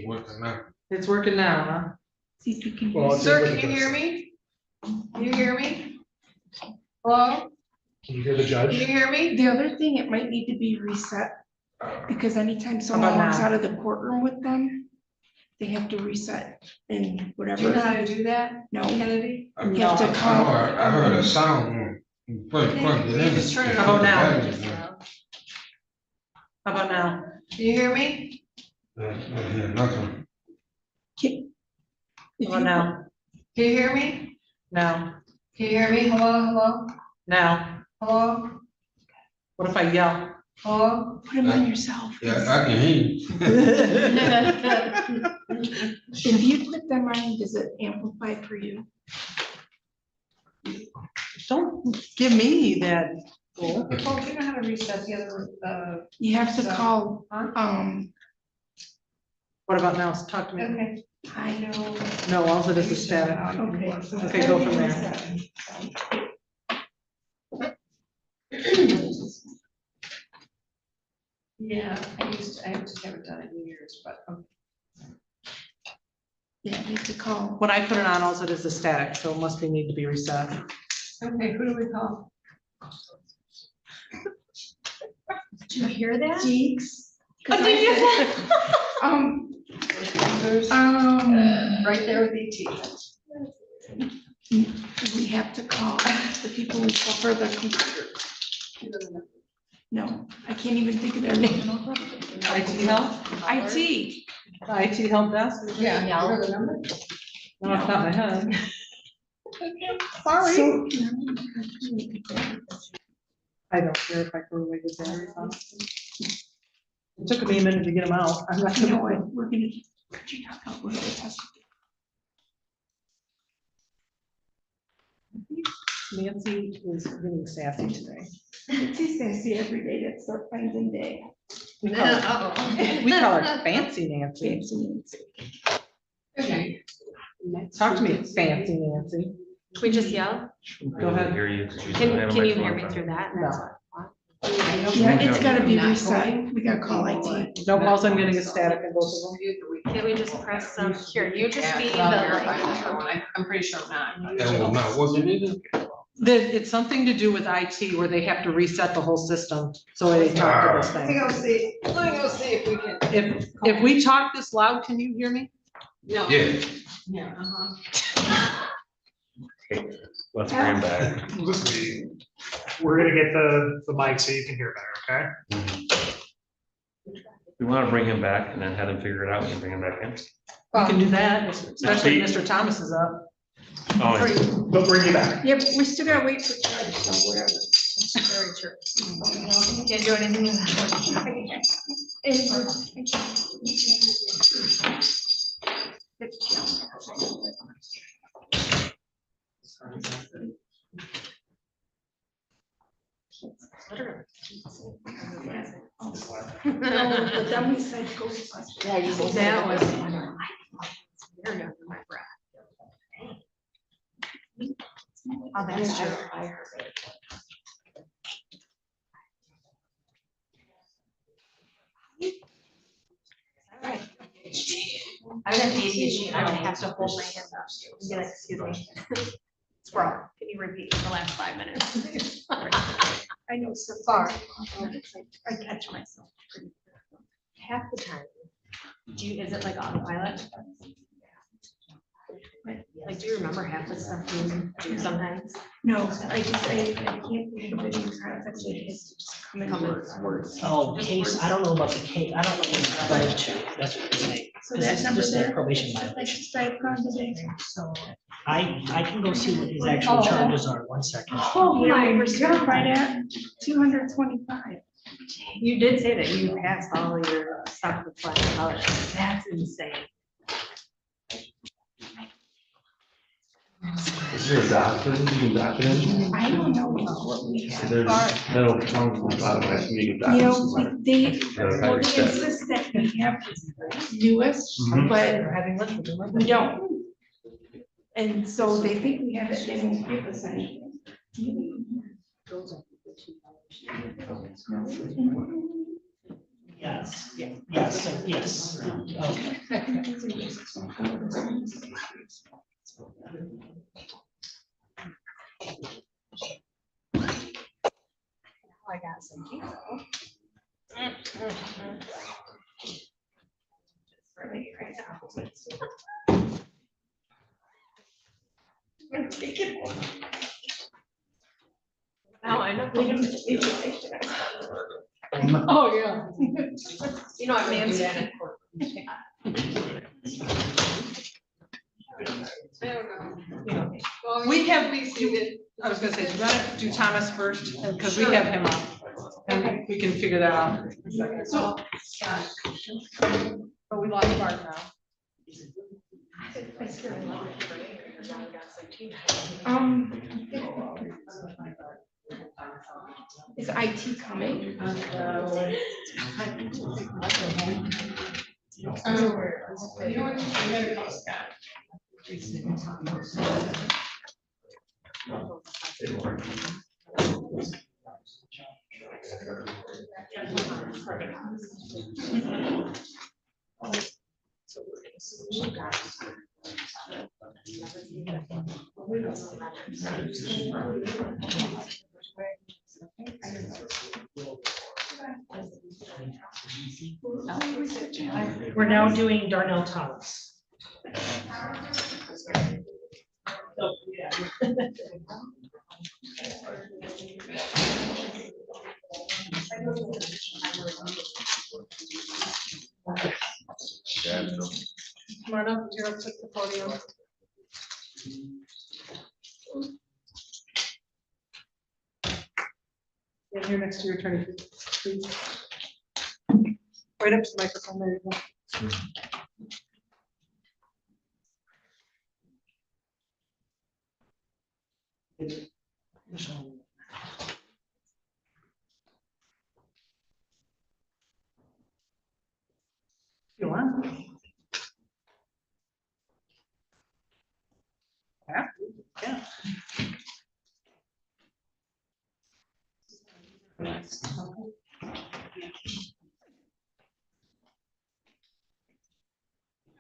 Working now. It's working now, See if you can. Well, it's- Sir, can you hear me? Can you hear me? Hello, Can you hear the can judge? you hear me? The other thing, it might need to be reset, because anytime someone about walks now? out of the courtroom with them, they have to reset and Do you whatever. know how to do that, No, Kennedy? you have to call. I heard a sound when you first plugged it in. Just turn it How on. about now? How about now? Can you hear me? Yeah, nothing. If How about you- now? Can you hear me? Now, Can you hear me? Hello, hello, now. hello, What if I yell? hello? Put them on yourself. Yeah, I can hear you. If you put them on, does it amplify for you? Don't give me that. Well, do you know how to reset the other, You have to So, call, huh? What about now? Talk to me. Okay. I know. No, all of it is a static. Okay. Okay, go from there. Yeah, I just haven't done it in years, but, Yeah, you have to call. When I put it on, all of it is a static, so it must need to be reset. okay, who do we call? Did you hear that? Jinx. Oh, did you hear Right there with ET. We have to call the people who cover the computer. No, I can't even think of their name. IT help? IT. IT help desk? Yeah, you know the number? No, it's not my head. Sorry. So, I don't care if I throw away the batteries on. It took me a minute to get them out. I'm not you know gonna. what, we're gonna, could you talk about, we're gonna test. Nancy is getting sassy today. It's sassy every day, that's their finding day. We call her Fancy Nancy. Fancy Nancy. Okay. Talk to me, Fancy Nancy. Can we just yell? Go ahead. Can you hear me through that? No. Yeah, it's gotta be reset, we gotta call IT. No, also I'm getting a static in both of them. Can we just press some, here, you just be Yeah, I'll the. verify that one. I'm pretty sure I'm not. That was not working either. It's something to do with IT where they have to reset the whole system, so they talk to this Let me thing. go see, let me go see if we can. If we talk this loud, can you hear me? No. Yeah. Yeah, uh-huh. Let's bring him back. We're gonna get the mic so you can hear better, okay? We want to bring him back and then have him figure it out and bring him back in. We can do that, especially if Mr. Thomas is up. Oh, They'll bring you back. Yeah, but we still gotta wait for Chad, so whatever. Very true. Can't do anything with that. No, but then we said go to hospital. Yeah, you see, that was. Weird under my breath. Oh, that's true. I heard it. All right. I would have ADHD, and I would have to hold my hand up. Be like, excuse me. Squirrel, can you repeat the last 5 minutes? I know so far. I catch myself. Half the time. Is it like autopilot? Like, do you remember half the stuff you do sometimes? No, I can't think of any context, it has to just come in words. Oh, case, I don't know about the case, I don't know what it's about. That's what you're saying. So This that is number just a there. probation That's violation. strike on today. So I can go see what his actual charges are, 1 second. Oh my God, right at 225. You did say that you passed all your stuff with flying colors. That's insane. Is there a doctor, you can document it? I don't know what we have. There's, that'll come from the bottom, I think you can You document know, they somewhere. would insist that we have newest, Mhm. but we don't. And so they think we have it, they won't give us anything. Yes, yes. Okay. I got some. For me right now. Now I know. Oh, yeah. You know, I'm Nancy. We have, I was gonna say, do you want to do Thomas first, because we have him up, and we can figure that out. So, but we lost Mark now. Is IT coming? We're now doing Darnell Thomas. Come on up, you're up to the podium. Yeah, here next to your attorney, please. Right up to the microphone, there you go. You want? Yeah.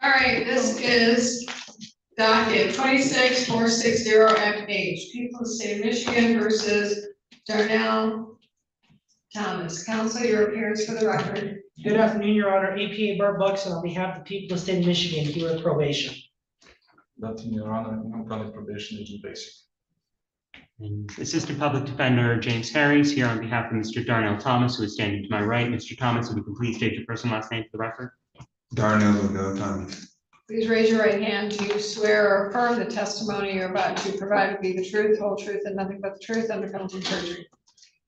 All right, this is docket 26460FH, people of the state of Michigan versus Darnell Thomas. Counsel, your appearance for the record. Good afternoon, Your Honor. APA Barb Buxton on behalf of the people of the state of Michigan, here at probation. Nothing, Your Honor, no county probation agent basic. And Assistant Public Defender James Harris here on behalf of Mr. Darnell Thomas, who is standing to my right. Mr. Thomas, would you please state your first and last name for the record? Darnell Thomas. Please raise your right hand. Do you swear or affirm the testimony you're about to provide will be the truth, whole truth, and nothing but the truth under penalty of perjury?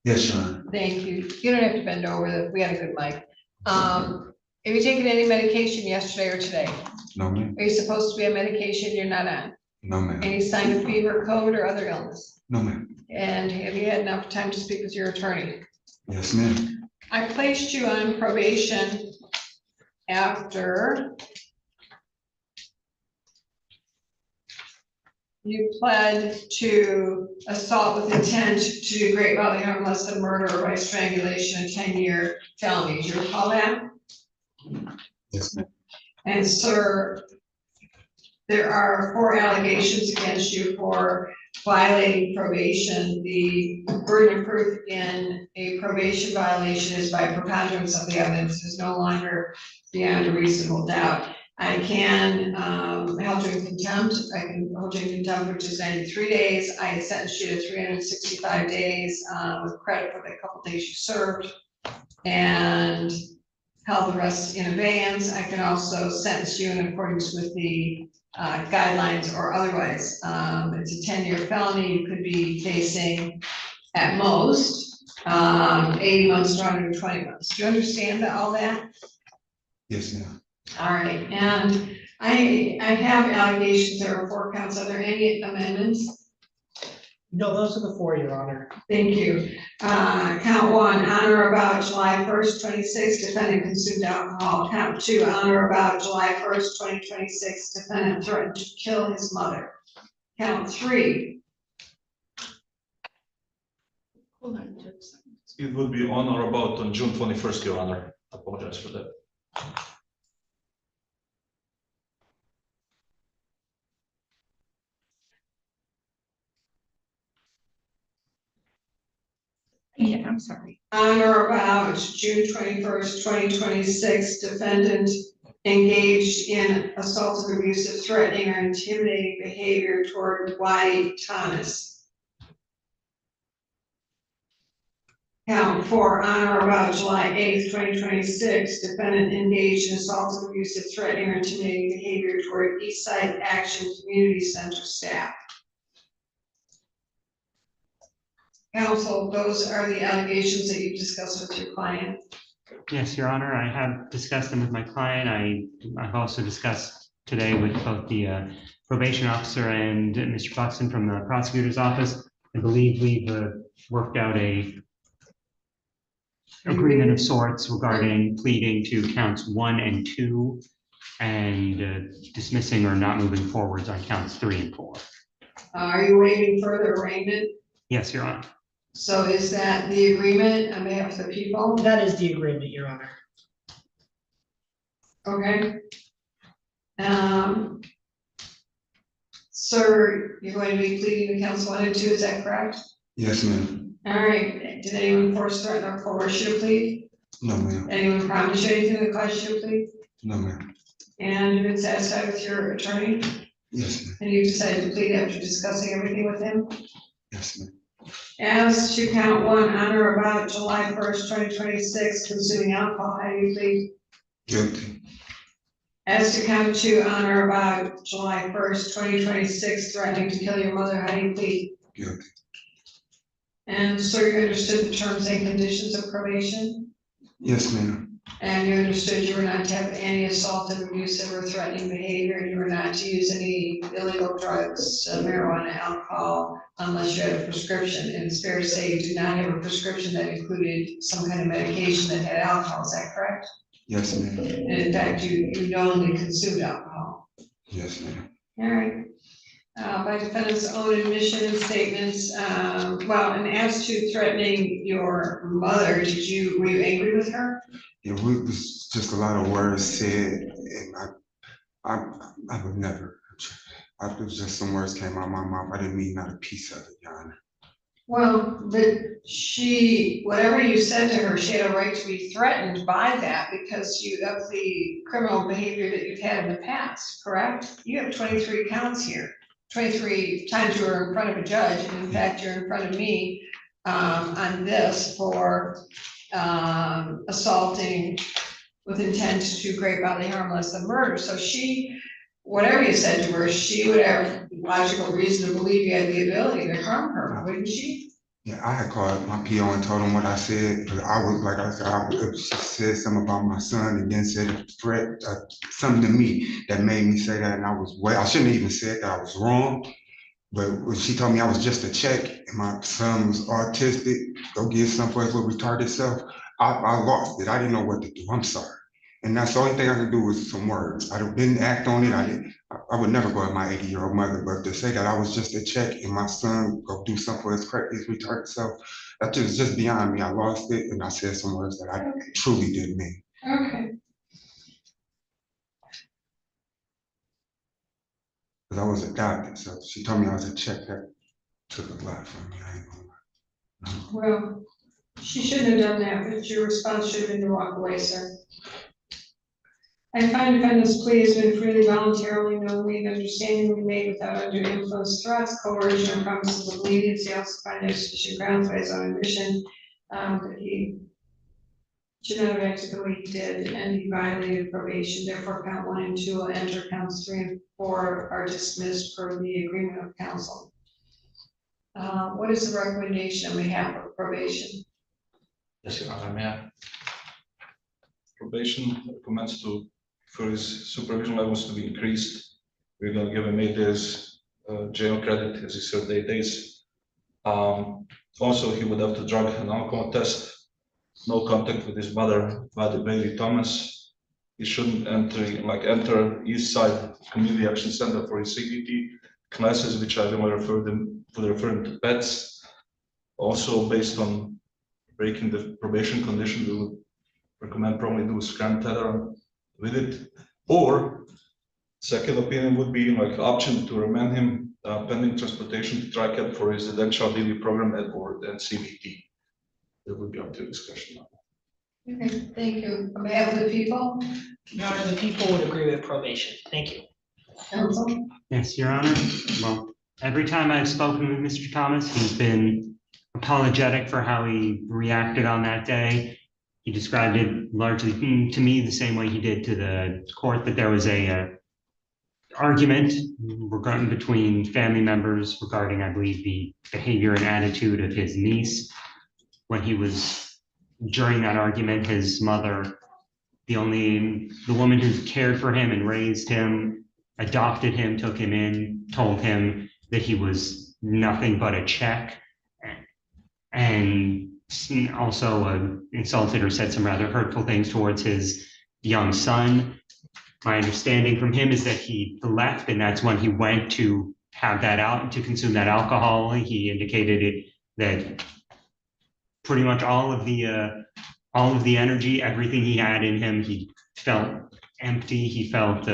Yes, Your Honor. Thank you. You don't have to bend over. We had a good mic. Have you taken any medication yesterday or today? No, ma'am. Are you supposed to be on medication you're not on? No, ma'am. Any sign of fever, COVID, or other illness? No, ma'am. And have you had enough time to speak with your attorney? Yes, ma'am. I placed you on probation after you pled to assault with intent to do great bodily harm less than murder or by strangulation, a 10-year felony. Do you recall that? Yes, ma'am. And sir, there are 4 allegations against you for violating probation. The burden of proof in a probation violation is by preponderance of the evidence, is no longer beyond a reasonable doubt. I can hold you in contempt. I can hold you in contempt, which is 93 days. I sentenced you to 365 days with credit for the couple days you served. And held the rest in abeyance. I can also sentence you in accordance with the guidelines or otherwise. It's a 10-year felony. You could be facing at most 80 months to 120 months. Do you understand all that? Yes, ma'am. All right, and I have allegations. There are 4 counts. Are there any amendments? No, those are the 4, Your Honor. Thank you. Count 1, on or about July 1st, 26, defendant consumed alcohol. Count 2, on or about July 1st, 2026, defendant threatened to kill his mother. Count 3. It would be on or about on June 21st, Your Honor. I apologize for that. Yeah, I'm sorry. On or about June 21st, 2026, defendant engaged in assaultive, abusive, threatening, or intimidating behavior toward Wadi Thomas. Count 4, on or about July 8th, 2026, defendant engaged in assaultive, abusive, threatening, or intimidating behavior toward Eastside Action Community Center staff. Counsel, those are the allegations that you discussed with your client. Yes, Your Honor, I have discussed them with my client. I've also discussed today with both the probation officer and Mr. Buxton from the prosecutor's office. I believe we've worked out a agreement of sorts regarding pleading to counts 1 and 2 and dismissing or not moving forwards on counts 3 and 4. Are you waiving further arraignment? Yes, Your Honor. So is that the agreement on behalf of the people? That is the agreement, Your Honor. Okay. Sir, you're going to be pleading to counts 1 and 2, is that correct? Yes, ma'am. All right, did anyone force, threaten, or coerce you to plead? No, ma'am. Anyone promise you anything that caused you to plead? No, ma'am. And you've been satisfied with your attorney? Yes, ma'am. And you decided to plead after discussing everything with him? Yes, ma'am. As to count 1, on or about July 1st, 2026, consuming alcohol, how do you plead? Guilty. As to count 2, on or about July 1st, 2026, threatening to kill your mother, how do you plead? Guilty. And so you understood the terms and conditions of probation? Yes, ma'am. And you understood you were not to have any assaultive, abusive, or threatening behavior, and you were not to use any illegal drugs, marijuana, alcohol, unless you had a prescription. And it's fair to say you did not have a prescription that included some kind of medication that had alcohol, is that correct? Yes, ma'am. And in fact, you knowingly consumed alcohol. Yes, ma'am. All right. By defendant's own admission and statements, well, and as to threatening your mother, were you angry with her? It was just a lot of words said, and I would never. It was just some words came out of my mouth. I didn't mean not a piece of it, Your Honor. Well, but whatever you said to her, she had a right to be threatened by that because of the criminal behavior that you've had in the past, correct? You have 23 counts here, 23 times you were in front of a judge, and in fact, you're in front of me on this for assaulting with intent to great bodily harm less than murder. So whatever you said to her, she would have logical reason to believe you had the ability to harm her, wouldn't she? Yeah, I had called my PO and told him what I said, but I was, like I said, she said something about my son and then said a threat, something to me that made me say that, and I shouldn't have even said that, I was wrong. But when she told me I was just a check and my son was autistic, go get some for his little retarded self, I lost it. I didn't know what to do. I'm sorry. And that's the only thing I could do was some words. I didn't act on it. I would never go at my 80-year-old mother, but to say that I was just a check and my son go do something for his retarded self, that was just beyond me. I lost it and I said some words that I truly didn't mean. Okay. Because I was adopted, so she told me I was a check that took a lot from me. I ain't gonna lie. Well, she shouldn't have done that, but your response should have been to walk away, sir. I find defendant's plea has been freely, voluntarily, knowingly, and understandingly made without undue influence, threats, coercion, or promises of leniency. Also find there's sufficient grounds by his own admission that he Jeanette actively did, and he violated probation, therefore count 1 and 2 will enter, counts 3 and 4 are dismissed per the agreement of council. What is the recommendation on behalf of probation? Yes, Your Honor, may I? Probation recommends for his supervision levels to be increased. We're gonna give him 8 days jail credit as he served 8 days. Also, he would have to drug and alcohol test. No contact with his mother, Bailey Thomas. He shouldn't enter East Side Community Action Center for his CBT classes, which I will refer him to pets. Also, based on breaking the probation condition, we would recommend probably do a scram tether with it. Or second opinion would be like option to remand him pending transportation to TRICAT for residential DV program at board and CBT. That would be up to discussion. Okay, thank you. On behalf of the people, Your Honor, the people would agree with probation. Thank you. council, Yes, Your Honor. Well, every time I've spoken with Mr. Thomas, he's been apologetic for how he reacted on that day. He described it largely to me the same way he did to the court, that there was a argument regarding between family members regarding, I believe, the behavior and attitude of his niece. When he was, during that argument, his mother, the woman who cared for him and raised him, adopted him, took him in, told him that he was nothing but a check, and also insulted or said some rather hurtful things towards his young son. My understanding from him is that he left, and that's when he went to have that out, to consume that alcohol. He indicated that pretty much all of the energy, everything he had in him, he felt empty. He felt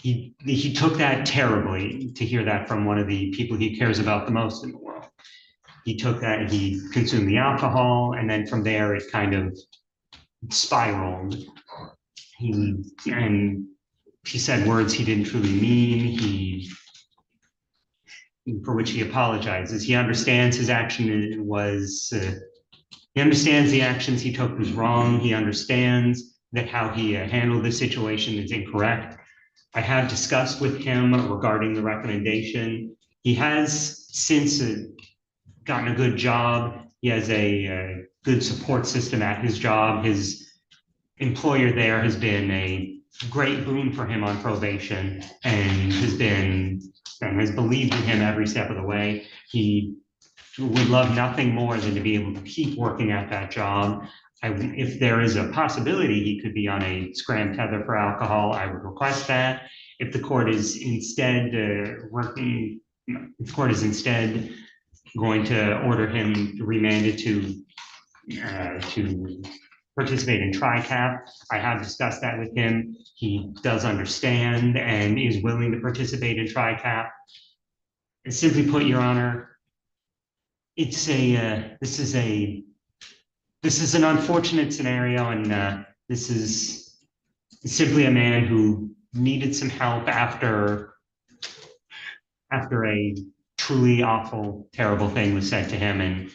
he took that terribly, to hear that from one of the people he cares about the most in the world. He took that and he consumed the alcohol, and then from there it kind of spiraled. He said words he didn't truly mean. For which he apologizes. He understands his action was. He understands the actions he took was wrong. He understands that how he handled the situation is incorrect. I have discussed with him regarding the recommendation. He has since gotten a good job. He has a good support system at his job. His employer there has been a great boon for him on probation and has believed in him every step of the way. He would love nothing more than to be able to keep working at that job. If there is a possibility he could be on a scram tether for alcohol, I would request that. If the court is instead going to order him remanded to participate in TRICAP, I have discussed that with him. He does understand and is willing to participate in TRICAP. And simply put, Your Honor, this is an unfortunate scenario, and this is simply a man who needed some help after a truly awful, terrible thing was said to him, and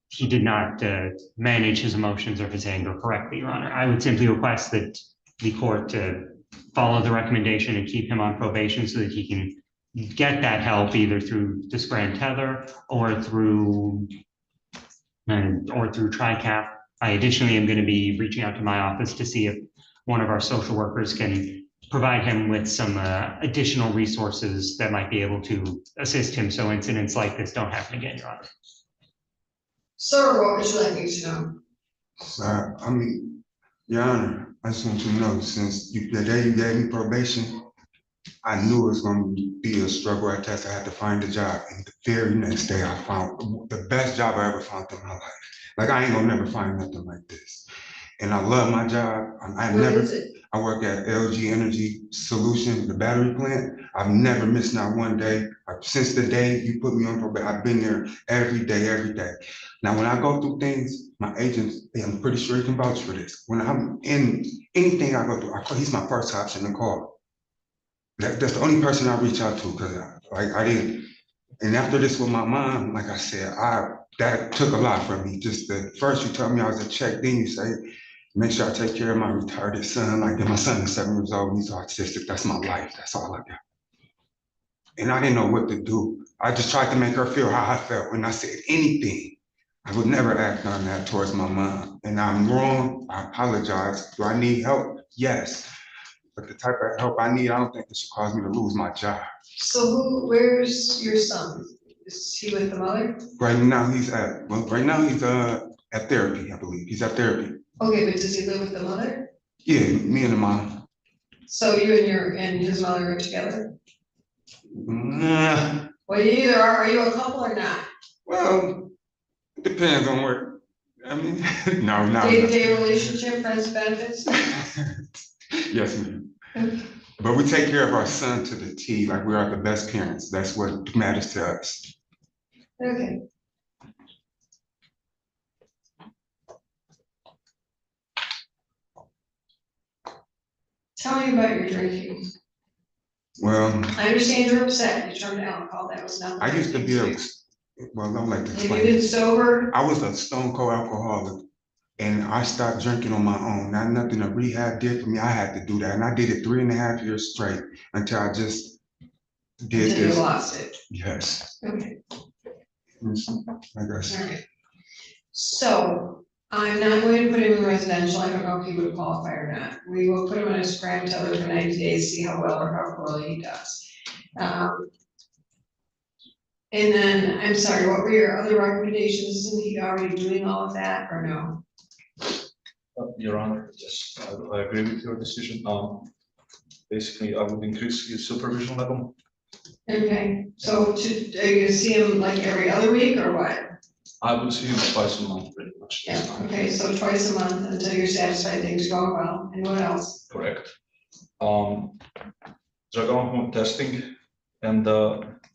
he did not manage his emotions or his anger correctly, Your Honor. I would simply request that the court follow the recommendation and keep him on probation so that he can get that help either through the scram tether or through TRICAP. I additionally am going to be reaching out to my office to see if one of our social workers can provide him with some additional resources that might be able to assist him so incidents like this don't happen again, Your Honor. sir, what would you like me to know? Sir, Your Honor, I just want you to know, since the day you gave me probation, I knew it was going to be a struggle at test. I had to find a job, and the very next day I found the best job I ever found in my life. Like, I ain't gonna never find nothing like this. And I love my job. What is it? I work at LG Energy Solution, the battery plant. I've never missed not one day. Since the day you put me on probation, I've been there every day. Now, when I go through things, my agents, I'm pretty sure he can vouch for this. When I'm in anything I go through, he's my first option to call. That's the only person I reach out to, because I didn't. And after this with my mom, like I said, that took a lot from me. Just first you told me I was a check, then you say, make sure I take care of my retarded son. Like my son is 7 years old, he's autistic. That's my life. That's all I got. And I didn't know what to do. I just tried to make her feel how I felt when I said anything. I would never act on that towards my mom. And I'm wrong. I apologize. Do I need help? Yes. But the type of help I need, I don't think it should cause me to lose my job. So where's your son? Is he with the mother? Right now he's at therapy, I believe. He's at therapy. Okay, but does he live with the mother? Yeah, me and the mom. So you and his mother are together? Nah. Well, you either are you a couple or not? Well, it depends on where. I mean, no. Day-to-day relationship, friends, benefits? Yes, ma'am. Okay. But we take care of our son to the T, like we are the best parents. That's what matters to us. Okay. Tell me about your drinking. Well, I understand you're upset. You turned to alcohol. That was not. I used to be well, I don't like to explain. Have you been sober? I was a stone cold alcoholic, and I stopped drinking on my own. Not nothing a rehab did for me. I had to do that, and I did it 3.5 years straight until I just did Until this. you lost it. Yes. Okay. I guess. All right. So I'm not going to put him in residential. I don't know if he would qualify or not. We will put him on a scram tether for 90 days, see how well or how poorly he does. And then, I'm sorry, what were your other recommendations? Isn't he already doing all of that or no? Your Honor, yes, I agree with your decision. Basically, I would increase his supervision level. Okay, so are you gonna see him like every other week or what? I would see him twice a month, pretty much. Yeah, okay, so twice a month until you're satisfied things are going well. And what else? Correct. Drug alcohol testing and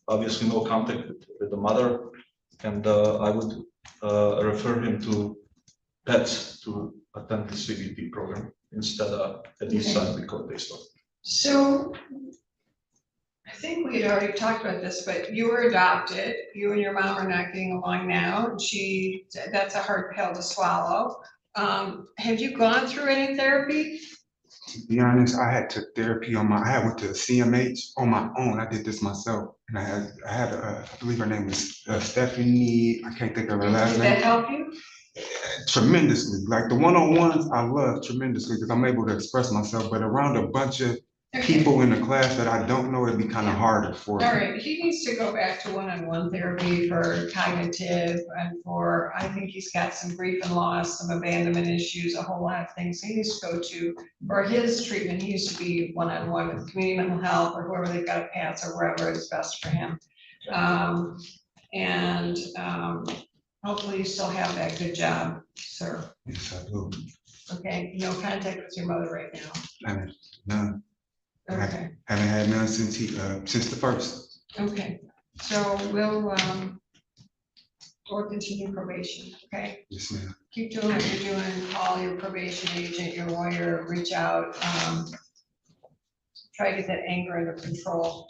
obviously no contact with the mother. And I would refer him to pets to attend the CBT program instead of at least side because they stop. So I think we had already talked about this, but you were adopted. You and your mom are not getting along now. That's a hard pill to swallow. Have you gone through any therapy? To be honest, I had took therapy I went to CMH on my own. I did this myself. And I believe her name was Stephanie. I can't think of her last name. Did that help you? Tremendously. Like the one-on-ones I love tremendously because I'm able to express myself, but around a bunch of people in the class that I don't know, it'd be kind of harder for me. All right, he needs to go back to one-on-one therapy for cognitive and for, I think he's got some grief and loss, some abandonment issues, a whole lot of things he needs to go to. For his treatment, he used to be one-on-one with community mental health or whoever they've got a pass or wherever is best for him. Hopefully you still have that good job, sir. Yes, I do. Okay, no contact with your mother right now? None. Okay. I haven't had none since the first. Okay, so we'll continue probation, okay? Yes, ma'am. Keep doing what you're doing, call your probation agent, your lawyer, reach out, try to get that anger under control.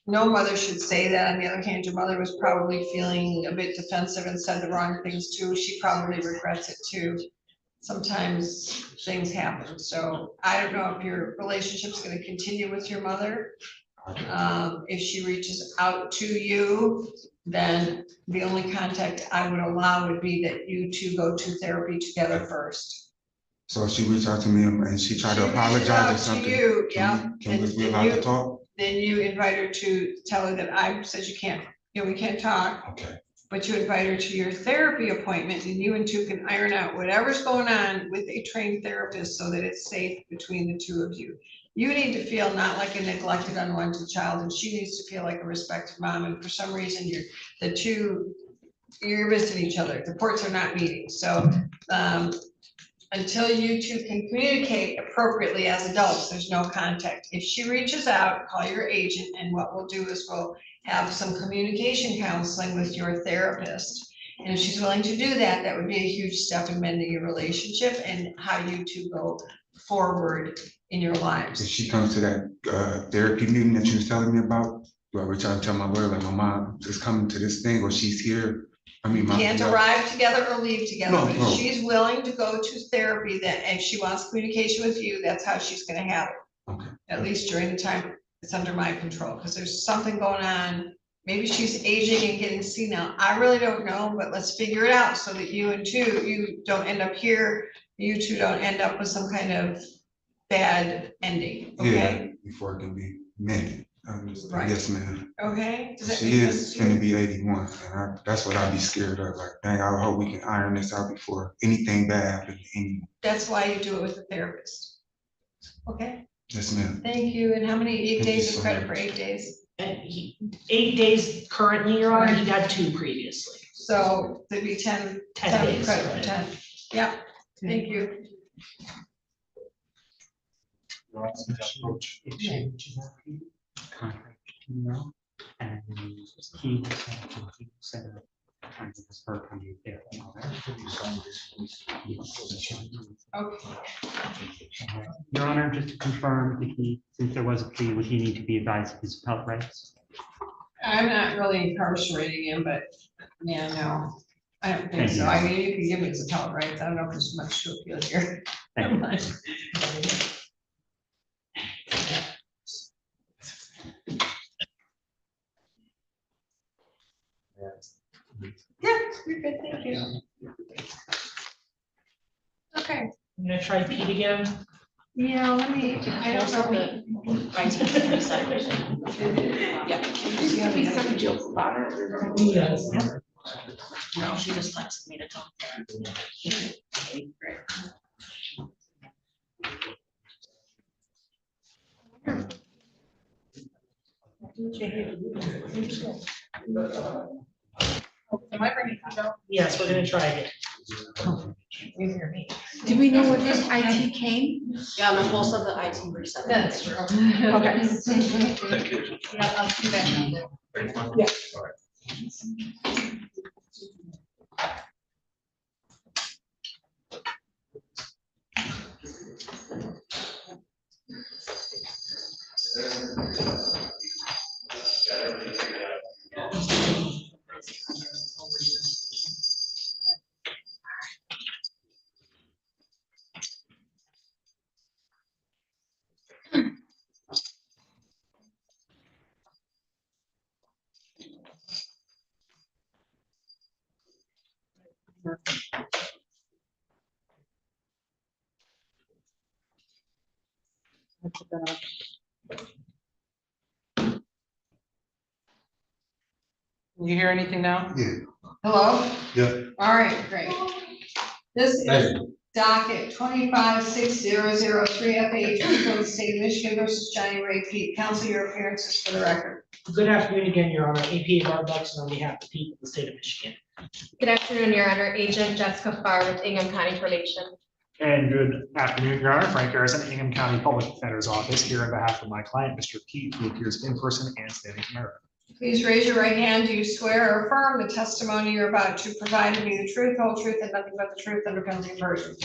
No mother should say that. On the other hand, your mother was probably feeling a bit defensive and said the wrong things too. She probably regrets it too. Sometimes things happen, so I don't know if your relationship's gonna continue with your mother. If she reaches out to you, then the only contact I would allow would be that you two go to therapy together first. So she reached out to me and she tried to apologize or something? You, yeah. Can we be allowed to talk? Then you invite her to tell her that I said you can't, we can't talk. Okay. But you invite her to your therapy appointment and you and two can iron out whatever's going on with a trained therapist so that it's safe between the two of you. You need to feel not like a neglected, unwanted child, and she needs to feel like a respected mom. And for some reason, you're missing each other. The ports are not meeting. So until you two can communicate appropriately as adults, there's no contact. If she reaches out, call your agent, and what we'll do is we'll have some communication counseling with your therapist. And if she's willing to do that, that would be a huge step in mending your relationship and how you two go forward in your lives. If she comes to that therapy meeting that you was telling me about, Do I reach out and tell my lawyer, like, my mom is coming to this thing, or she's here? I mean, my. Can't arrive together or leave together. No, If no. she's willing to go to therapy, then, and she wants communication with you, that's how she's gonna have it. Okay. At least during the time it's under my control, because there's something going on. Maybe she's aging and getting senile. I really don't know, but let's figure it out so that you don't end up here. You two don't end up with some kind of bad ending, Yeah, okay? before it can be mended. Right. Yes, ma'am. Okay? Does that She make sense is to gonna you? be 81, and that's what I'd be scared of. Like, dang, I hope we can iron this out before anything bad happens to anyone. That's why you do it with a therapist. Okay? Yes, ma'am. Thank you. And how many Thank you days so of credit for much. 8 days? And 8 days currently, Your Honor, he got 2 previously. So there'd be 10 10 days. credit for 10. Yeah, thank you. Contract, you know, and he said kind of her coming there. Your Honor, just to confirm, since there was a plea, would he need to be advised of his appellate rights? I'm not really incarcerating him, but yeah, no, I don't think Thank so. you. I mean, you can give me his appellate rights. I don't know if there's much to appeal here. Thank you. Never mind. Yeah, you're good, thank you. Okay. I'm gonna try Pete again. Yeah, let me, I don't know. Yeah. Did we send Jill Spotter? Yes. No, she just texted me to talk. Am I bringing you up? Yes, we're gonna try again. You hear me? Do we know what this IT came? Yeah, Nicole said the IT reset. That's true. Okay. Yeah, I'll do that. Yeah. Can you hear anything now? Yeah. Hello? Yeah. All right, great. This is docket 256003 FH for the state of Michigan versus Johnny Ray Pete. Counsel, your appearances for the record. Good afternoon again, Your Honor. APA Barb Buxton on behalf of the people of the state of Michigan. Good afternoon, Your Honor. Agent Jessica Farr with Ingham County Probation. And good afternoon, Your Honor. Frank Harrison, Ingham County Public Defender's Office, here on behalf of my client, Mr. Pete, who appears in person and standing in merit. Please raise your right hand. Do you swear or affirm the testimony you're about to provide to be the truth, whole truth, and nothing but the truth under penalty of perjury?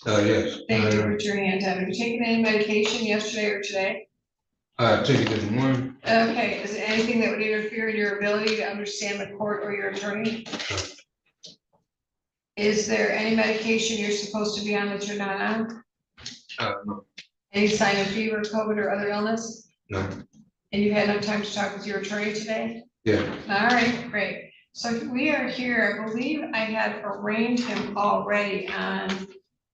Yes. Thank you. Put your hand down. Have you taken any medication yesterday or today? I took it this morning. Okay, is there anything that would interfere in your ability to understand the court or your attorney? Is there any medication you're supposed to be on that you're not on? No. Any sign of fever, COVID, or other illness? No. And you had no time to talk with your attorney today? Yeah. All right, great. So we are here, I believe I had arraigned him already on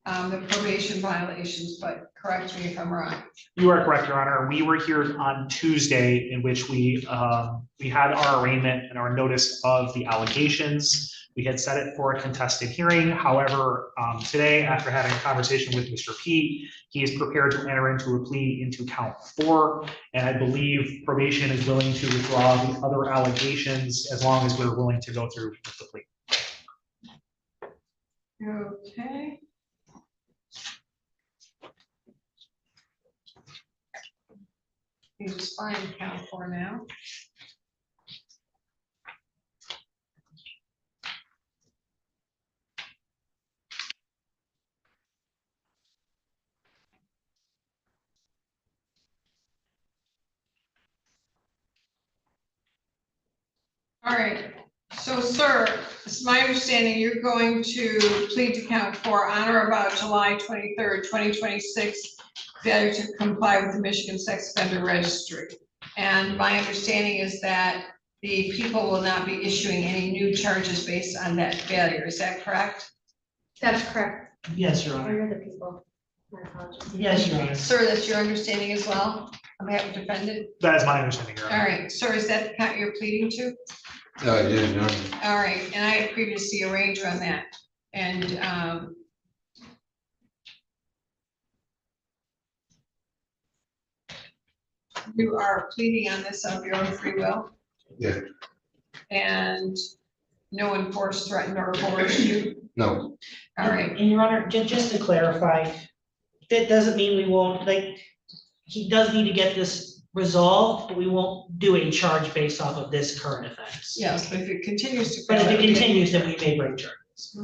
the probation violations, but correct me if I'm wrong. You are correct, Your Honor. We were here on Tuesday, in which we had our arraignment and our notice of the allegations. We had set it for a contested hearing. However, today, after having a conversation with Mr. Pete, he is prepared to enter into a plea into count 4. And I believe probation is willing to withdraw the other allegations as long as we're willing to go through with the plea. Okay. You just find count 4 now. All right, so sir, it's my understanding you're going to plead to count 4 on or about July 23rd, 2026, failure to comply with the Michigan Sex Offender Registry. And my understanding is that the people will not be issuing any new charges based on that failure. Is that correct? That's correct. Yes, Your Honor. You're the people. My apologies. Yes, Your Honor. Sir, that's your understanding as well? On behalf of the defendant? That is my understanding, Your All Honor. right, sir, is that the count you're pleading to? Yes, Your Honor. All right, and I had previously arranged on that. And you are pleading on this of your own free will? Yeah. And no one forced, threatened, or coerced you? No. All right. And Your Honor, just to clarify, that doesn't mean we won't, like, he does need to get this resolved, but we won't do a charge based off of this current offense. Yes, but if it continues to. But if fail, it continues, then we may bring charges.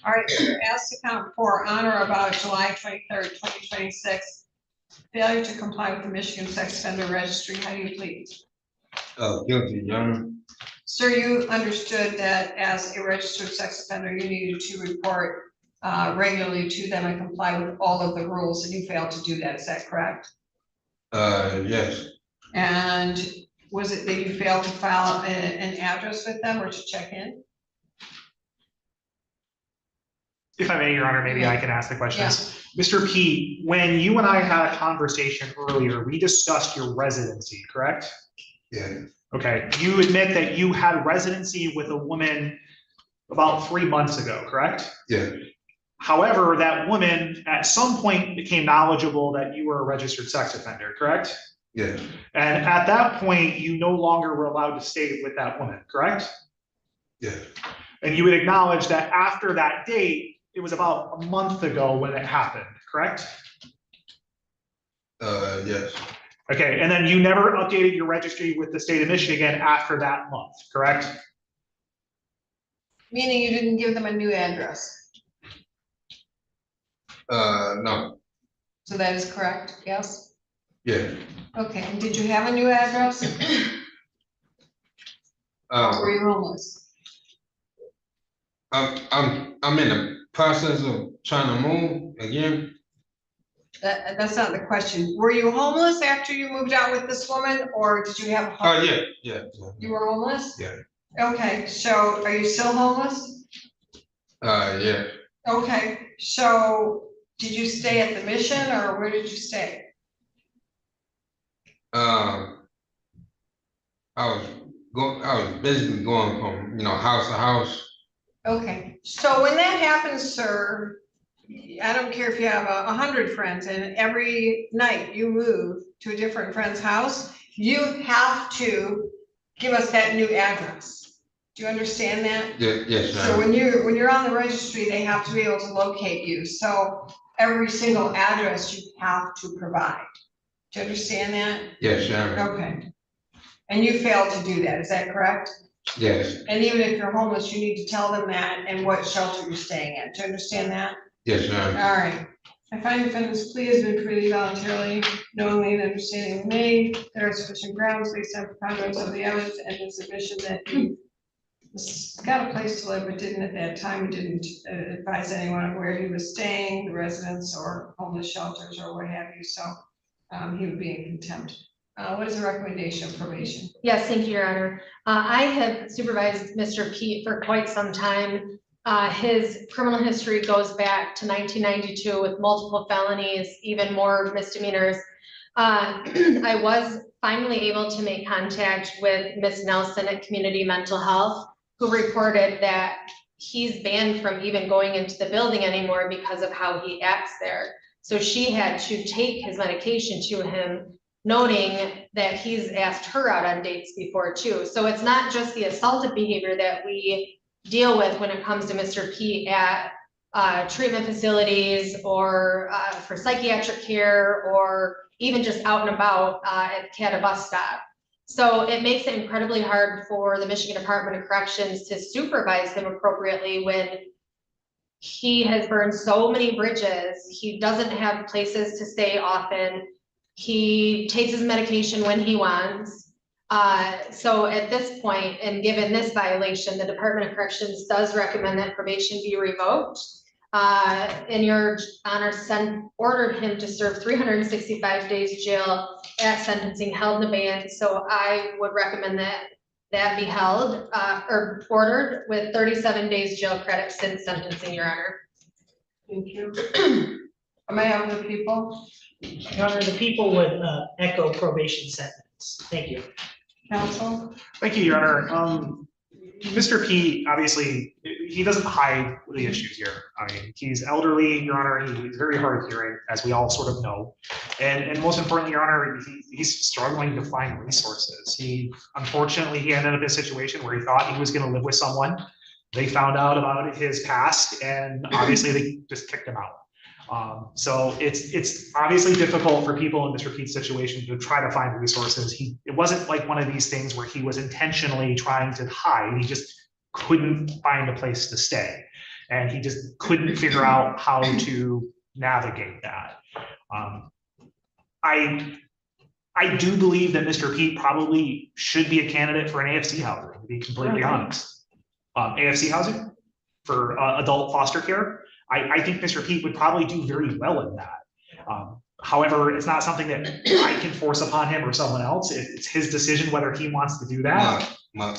All right, so asked to count 4 on or about July 23rd, 2026. Failure to comply with the Michigan Sex Offender Registry. How do you plead? Guilty, Your Honor. Sir, you understood that as a registered sex offender, you needed to report regularly to them and comply with all of the rules, and you failed to do that. Is that correct? Yes. And was it that you failed to file an address with them or to check in? If I may, Your Honor, maybe I can ask the questions. Mr. P, when you and I had a conversation earlier, we discussed your residency, correct? Yeah. Okay, you admit that you had residency with a woman about 3 months ago, correct? Yeah. However, that woman at some point became knowledgeable that you were a registered sex offender, correct? Yeah. And at that point, you no longer were allowed to stay with that woman, correct? Yeah. And you would acknowledge that after that date, it was about a month ago when it happened, correct? Yes. Okay, and then you never updated your registry with the state of Michigan after that month, correct? Meaning you didn't give them a new address. No. So that is correct, yes? Yeah. Okay, and did you have a new address? Or were you homeless? I'm in the process of trying to move again. That's not the question. Were you homeless after you moved out with this woman, or did you have a home? Oh, yeah. You were homeless? Yeah. Okay, so are you still homeless? Yeah. Okay, so did you stay at the mission or where did you stay? I was basically going from, house to house. Okay, so when that happens, sir, I don't care if you have 100 friends and every night you move to a different friend's house, you have to give us that new address. Do you understand that? Yeah, yes, So ma'am. when you're on the registry, they have to be able to locate you. So every single address you have to provide. Do you understand that? Yes, ma'am. Okay. And you failed to do that, is that correct? Yes. And even if you're homeless, you need to tell them that and what shelter you're staying at. Do you understand that? Yes, ma'am. All right. I find defendant's plea has been freely voluntarily, knowingly and understanding made. There are sufficient grounds based on preponderance of the evidence and the submission that he got a place to live, but didn't at that time, didn't advise anyone of where he was staying, the residence or homeless shelters or what have you. So he would be in contempt. What is the recommendation of probation? Yes, thank you, Your Honor. I have supervised Mr. Pete for quite some time. His criminal history goes back to 1992 with multiple felonies, even more misdemeanors. I was finally able to make contact with Ms. Nelson at Community Mental Health, who reported that he's banned from even going into the building anymore because of how he acts there. So she had to take his medication to him, noting that he's asked her out on dates before too. So it's not just the assaultive behavior that we deal with when it comes to Mr. P at treatment facilities or for psychiatric care or even just out and about at the CATA bus stop. So it makes it incredibly hard for the Michigan Department of Corrections to supervise him appropriately when he has burned so many bridges. He doesn't have places to stay often. He takes his medication when he wants. So at this point, and given this violation, the Department of Corrections does recommend that probation be revoked. And your honor ordered him to serve 365 days jail at sentencing held in abeyance. So I would recommend that be held, or ordered with 37 days jail credit since sentencing, your honor. Thank you. Am I on the people? Your Honor, the people would echo probation sentence. Thank you. Counsel? Thank you, Your Honor. Mr. P, obviously, he doesn't hide the issues here. I mean, he's elderly, Your Honor, he's very hard of hearing, as we all sort of know. And most importantly, Your Honor, he's struggling to find resources. Unfortunately, he ended up in a situation where he thought he was gonna live with someone. They found out about his past, and obviously they just kicked him out. So it's obviously difficult for people in Mr. Pete's situation to try to find resources. It wasn't like one of these things where he was intentionally trying to hide. He just couldn't find a place to stay. And he just couldn't figure out how to navigate that. I do believe that Mr. Pete probably should be a candidate for an AFC housing, to be completely honest. AFC housing for adult foster care. I think Mr. Pete would probably do very well in that. However, it's not something that I can force upon him or someone else. It's his decision whether he wants to do that. My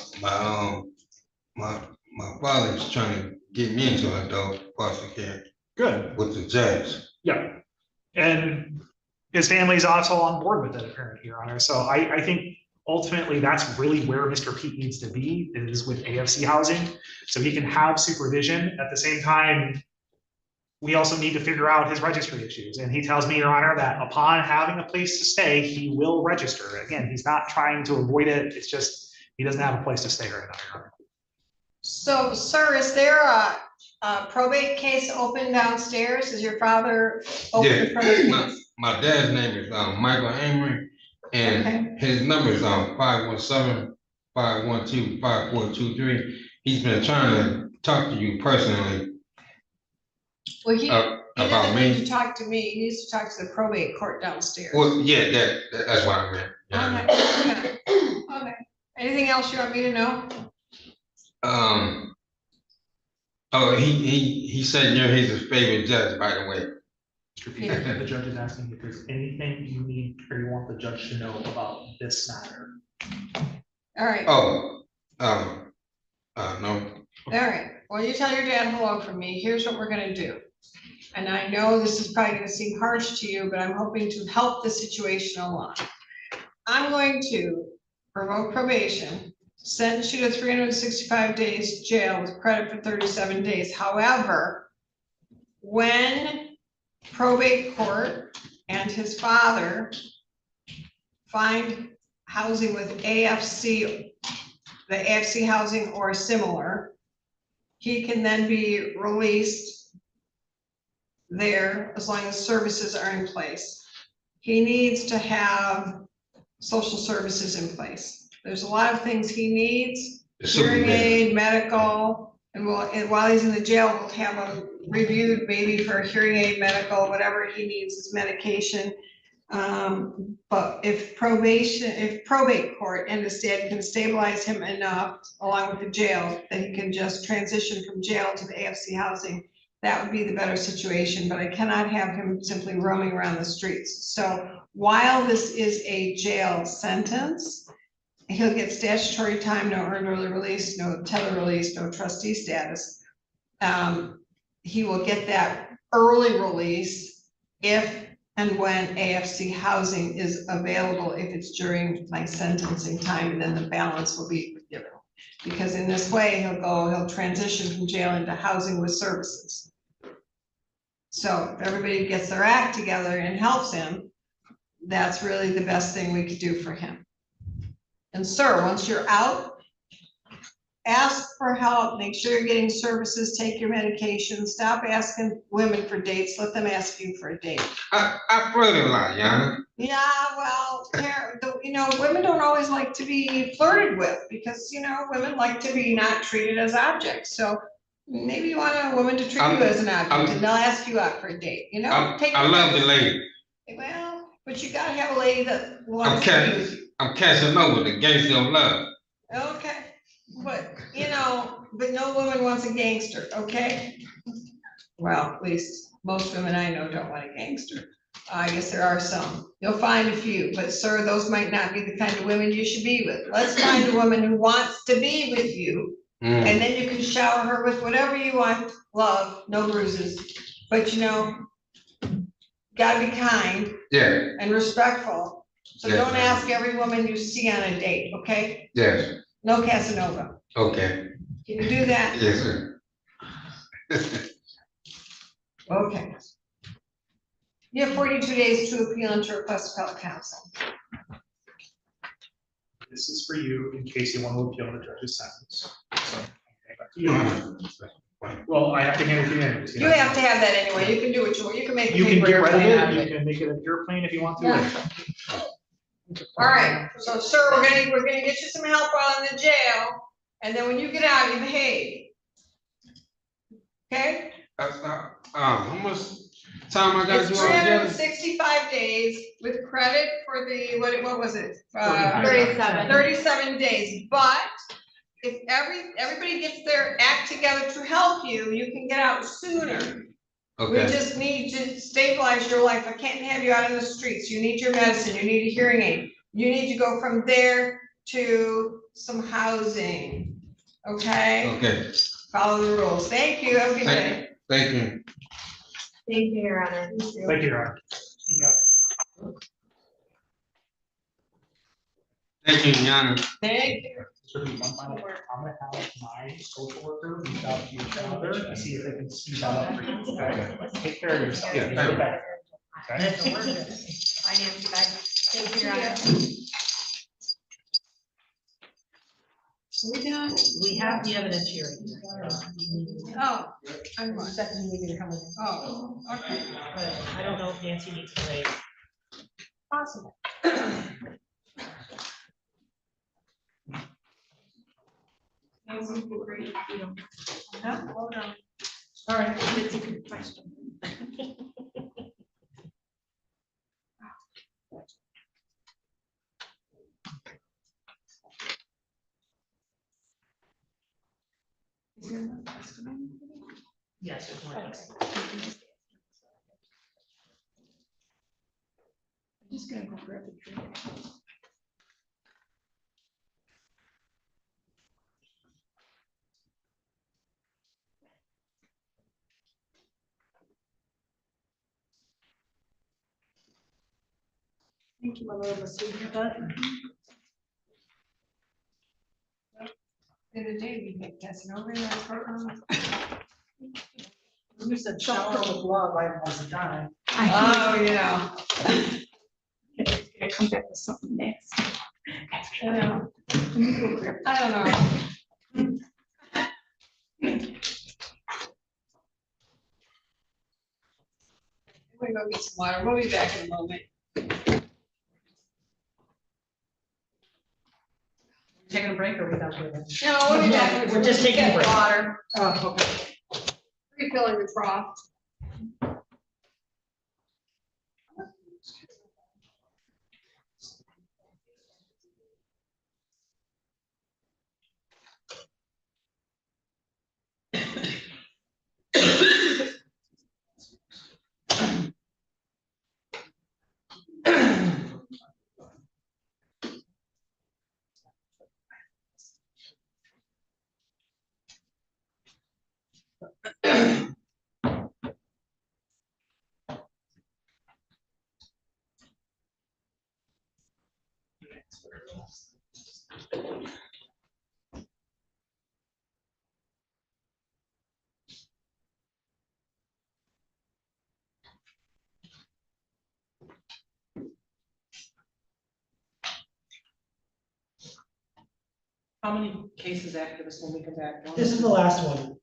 father's trying to get me into adult foster care. Good. With the judge. Yeah. And his family's also on board with it, apparently, Your Honor. So I think ultimately that's really where Mr. Pete needs to be, is with AFC housing. So he can have supervision. At the same time, we also need to figure out his registry issues. And he tells me, Your Honor, that upon having a place to stay, he will register. Again, he's not trying to avoid it. It's just, he doesn't have a place to stay right now, Your Honor. So, sir, is there a probate case open downstairs? Is your father open Yeah, the probate case? my dad's name is Michael Amory, and his number is 517-512-5423. He's been trying to talk to you personally. Well, he about doesn't me. need to talk to me. He needs to talk to the probate court downstairs. Well, yeah, that's what I meant. Yeah. Okay. Okay. Anything else you want me to know? Oh, he said you're his favorite judge, by the way. Mr. Peter, the judge is asking if there's anything you need or you want the judge to know about this matter. All right. Oh, no. All right. Well, you tell your dad hello from me. Here's what we're gonna do. And I know this is probably gonna seem harsh to you, but I'm hoping to help the situation along. I'm going to revoke probation, sentence you to 365 days jail with credit for 37 days. However, when probate court and his father find housing with AFC, the AFC housing or similar, he can then be released there as long as services are in place. He needs to have social services in place. There's a lot of things he needs, hearing aid, medical, and while he's in the jail, we'll have him reviewed maybe for hearing aid, medical, whatever he needs is medication. But if probate court and the state can stabilize him enough, along with the jail, that he can just transition from jail to the AFC housing, that would be the better situation, but I cannot have him simply roaming around the streets. So while this is a jail sentence, he'll get statutory time, no earned early release, no tether release, no trustee status. He will get that early release if and when AFC housing is available, if it's during my sentencing time, and then the balance will be given. Because in this way, he'll transition from jail into housing with services. So if everybody gets their act together and helps him, that's really the best thing we could do for him. And sir, once you're out, ask for help, make sure you're getting services, take your medication, stop asking women for dates, let them ask you for a date. I flirt a lot, Yana. Yeah, well, women don't always like to be flirted with because, women like to be not treated as objects. So maybe you want a woman to treat you as an object and they'll ask you out for a date, I love the lady. Well, but you gotta have a lady that wants to use you. I'm catching up with the gangster of love. Okay, but, but no woman wants a gangster, okay? Well, at least most women I know don't want a gangster. I guess there are some. You'll find a few, but sir, those might not be the kind of women you should be with. Let's find a woman who wants to be with you. And then you can shower her with whatever you want, love, no bruises. But gotta be kind. Yeah. And respectful. So Yes, don't ma'am. ask every woman you see on a date, okay? Yes. No Casanova. Okay. Can you do that? Yes, sir. Okay. You have 42 days to appeal and to request appellate counsel. This is for you in case you want to appeal the judge's sentence. So, well, I have to hand it to you anyways. You have to have that anyway. You can do what you want. You can make. You can paper get rid of airplane out it, you can make it a pure plane if you want to. Yeah. All right, so sir, we're gonna get you some help while in the jail, and then when you get out, you behave. Okay? How much time I got It's you all together? 365 days with credit for the, what was it? 37. 37 days, but if everybody gets their act together to help you, you can get out sooner. We Okay. just need to stabilize your life. I can't have you out in the streets. You need your medicine. You need a hearing aid. You need to go from there to some housing. Okay? Okay. Follow the rules. Thank you. Have a good day. Thank you. Thank you, Your Honor. Thank you, Your Honor. Thank you, Yana. Thank you. So one final word, I'm gonna have my social worker reach out to your father and see if they can speed that up for you, okay? Take care of yourself. Yeah, You're thank you. back. Okay? Finance guy. Thank you, Your Honor. Are we done? We have the evidence hearing. Oh, I'm fine. Second meeting coming. Oh, okay. But I don't know if Nancy needs to wait. Possible. No, hold on. All right. It's a good question. Yes, it's more. I'm just gonna go grab a drink. Thank you, my little sweetheart. The other day we get Casanova in our courtroom. You said shower with love, I was dying. Oh, yeah. Gonna come back with something next. I don't know. We're gonna go get some water. We'll be back in a moment. Taking a break or without breathing? No, we'll be back. We're just taking a Get break. water. Oh, okay. Refilling the trough. How many cases after this when we come back? This is the last one.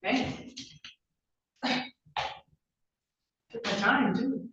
Okay. Took my time too.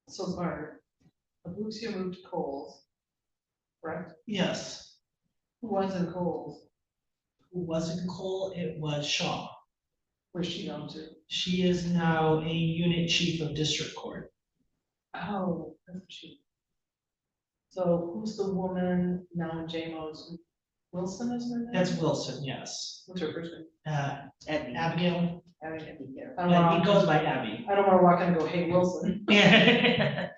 So Bart, Abusia moved to Coles, correct? Yes. Who was in Coles? Who wasn't Cole? It was Shaw. Where's she gone to? She is now a unit chief of district court. Oh, that's what she. So who's the woman now in JMO's? Wilson is her name? That's Wilson, yes. What's her first name? Abigail. I don't wanna- He goes by Abby. I don't wanna walk in and go, hey, Wilson. Yeah.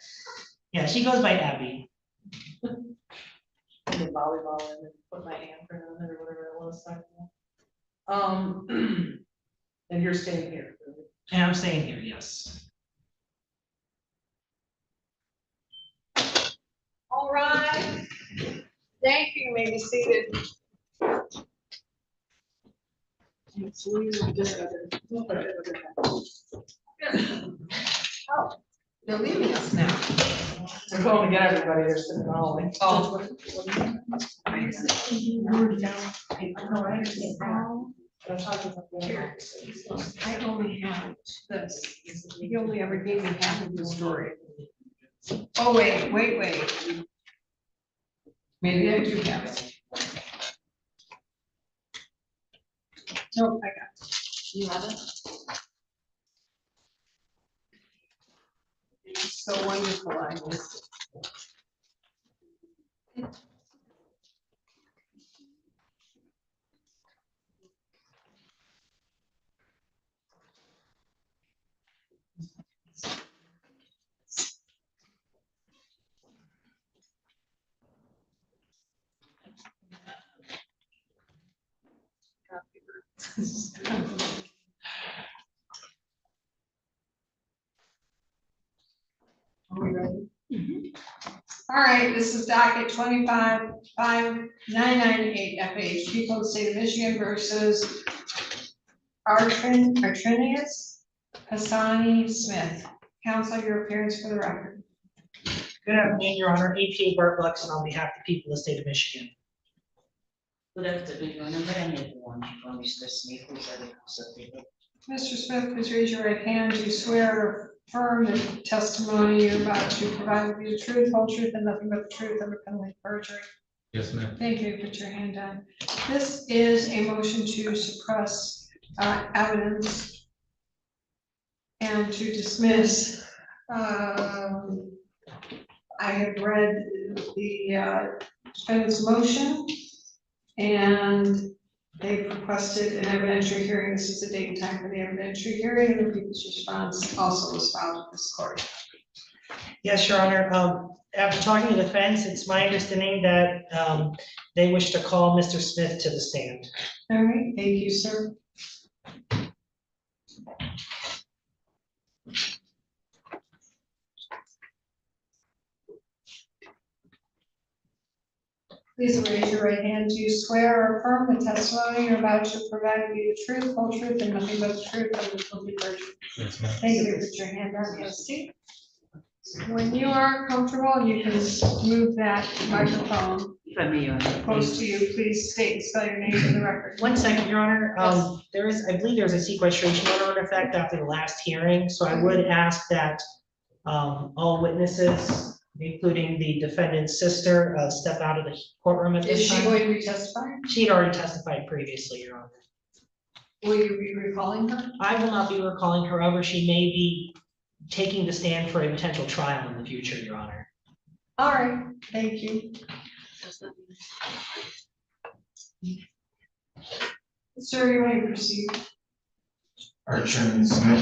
Yeah, she goes by Abby. And the volleyball and then put my handprint on it or whatever it was. And you're staying here. And I'm staying here, yes. All right. Thank you, you may be seated. Oh, they're leaving us now. They're going to get everybody, they're sitting all like. Oh. I only have this. You only ever gave me half of the story. Oh, wait. Maybe I do have it. Nope, I got it. You have it? It's so wonderful, I missed it. Are we ready? All right, this is docket 25-5998 FH, people of the state of Michigan versus Artrinius Hassani Smith. Counsel, your appearance for the record. Good afternoon, Your Honor. APA Bart Luxon on behalf of the people of the state of Michigan. Good afternoon, Your Honor. May I have one from Mr. Smith, who's at the council table? Mr. Smith, please raise your right hand. Do you swear or affirm that the testimony you're about to provide will be the truth, whole truth, and nothing but the truth under penalty of perjury? Yes, ma'am. Thank you. Put your hand down. This is a motion to suppress evidence and to dismiss. I have read the defendant's motion, and they've requested an evidentiary hearing. This is the date and time for the evidentiary hearing, and the people's response also was filed with this court. Yes, Your Honor. After talking to the defense, it's my understanding that they wish to call Mr. Smith to the stand. All right, thank you, sir. Please raise your right hand. Do you swear or affirm the testimony you're about to provide will be the truth, whole truth, and nothing but the truth and the full truth? Yes, ma'am. Thank you. Put your hand down, yes, seat. When you are comfortable, you can move that microphone close to you. Please state and spell your name for the record. 1 second, Your Honor. Yes. There is, I believe there's a sequestration order in effect after the last hearing, so I would ask that all witnesses, including the defendant's sister, step out of the courtroom at Is this she time. going to be testifying? She had already testified previously, Your Honor. Will you be recalling her? I will not be recalling her, however, she may be taking the stand for a potential trial in the future, Your Honor. All right, thank you. Sir, you may proceed. Our attorney Smith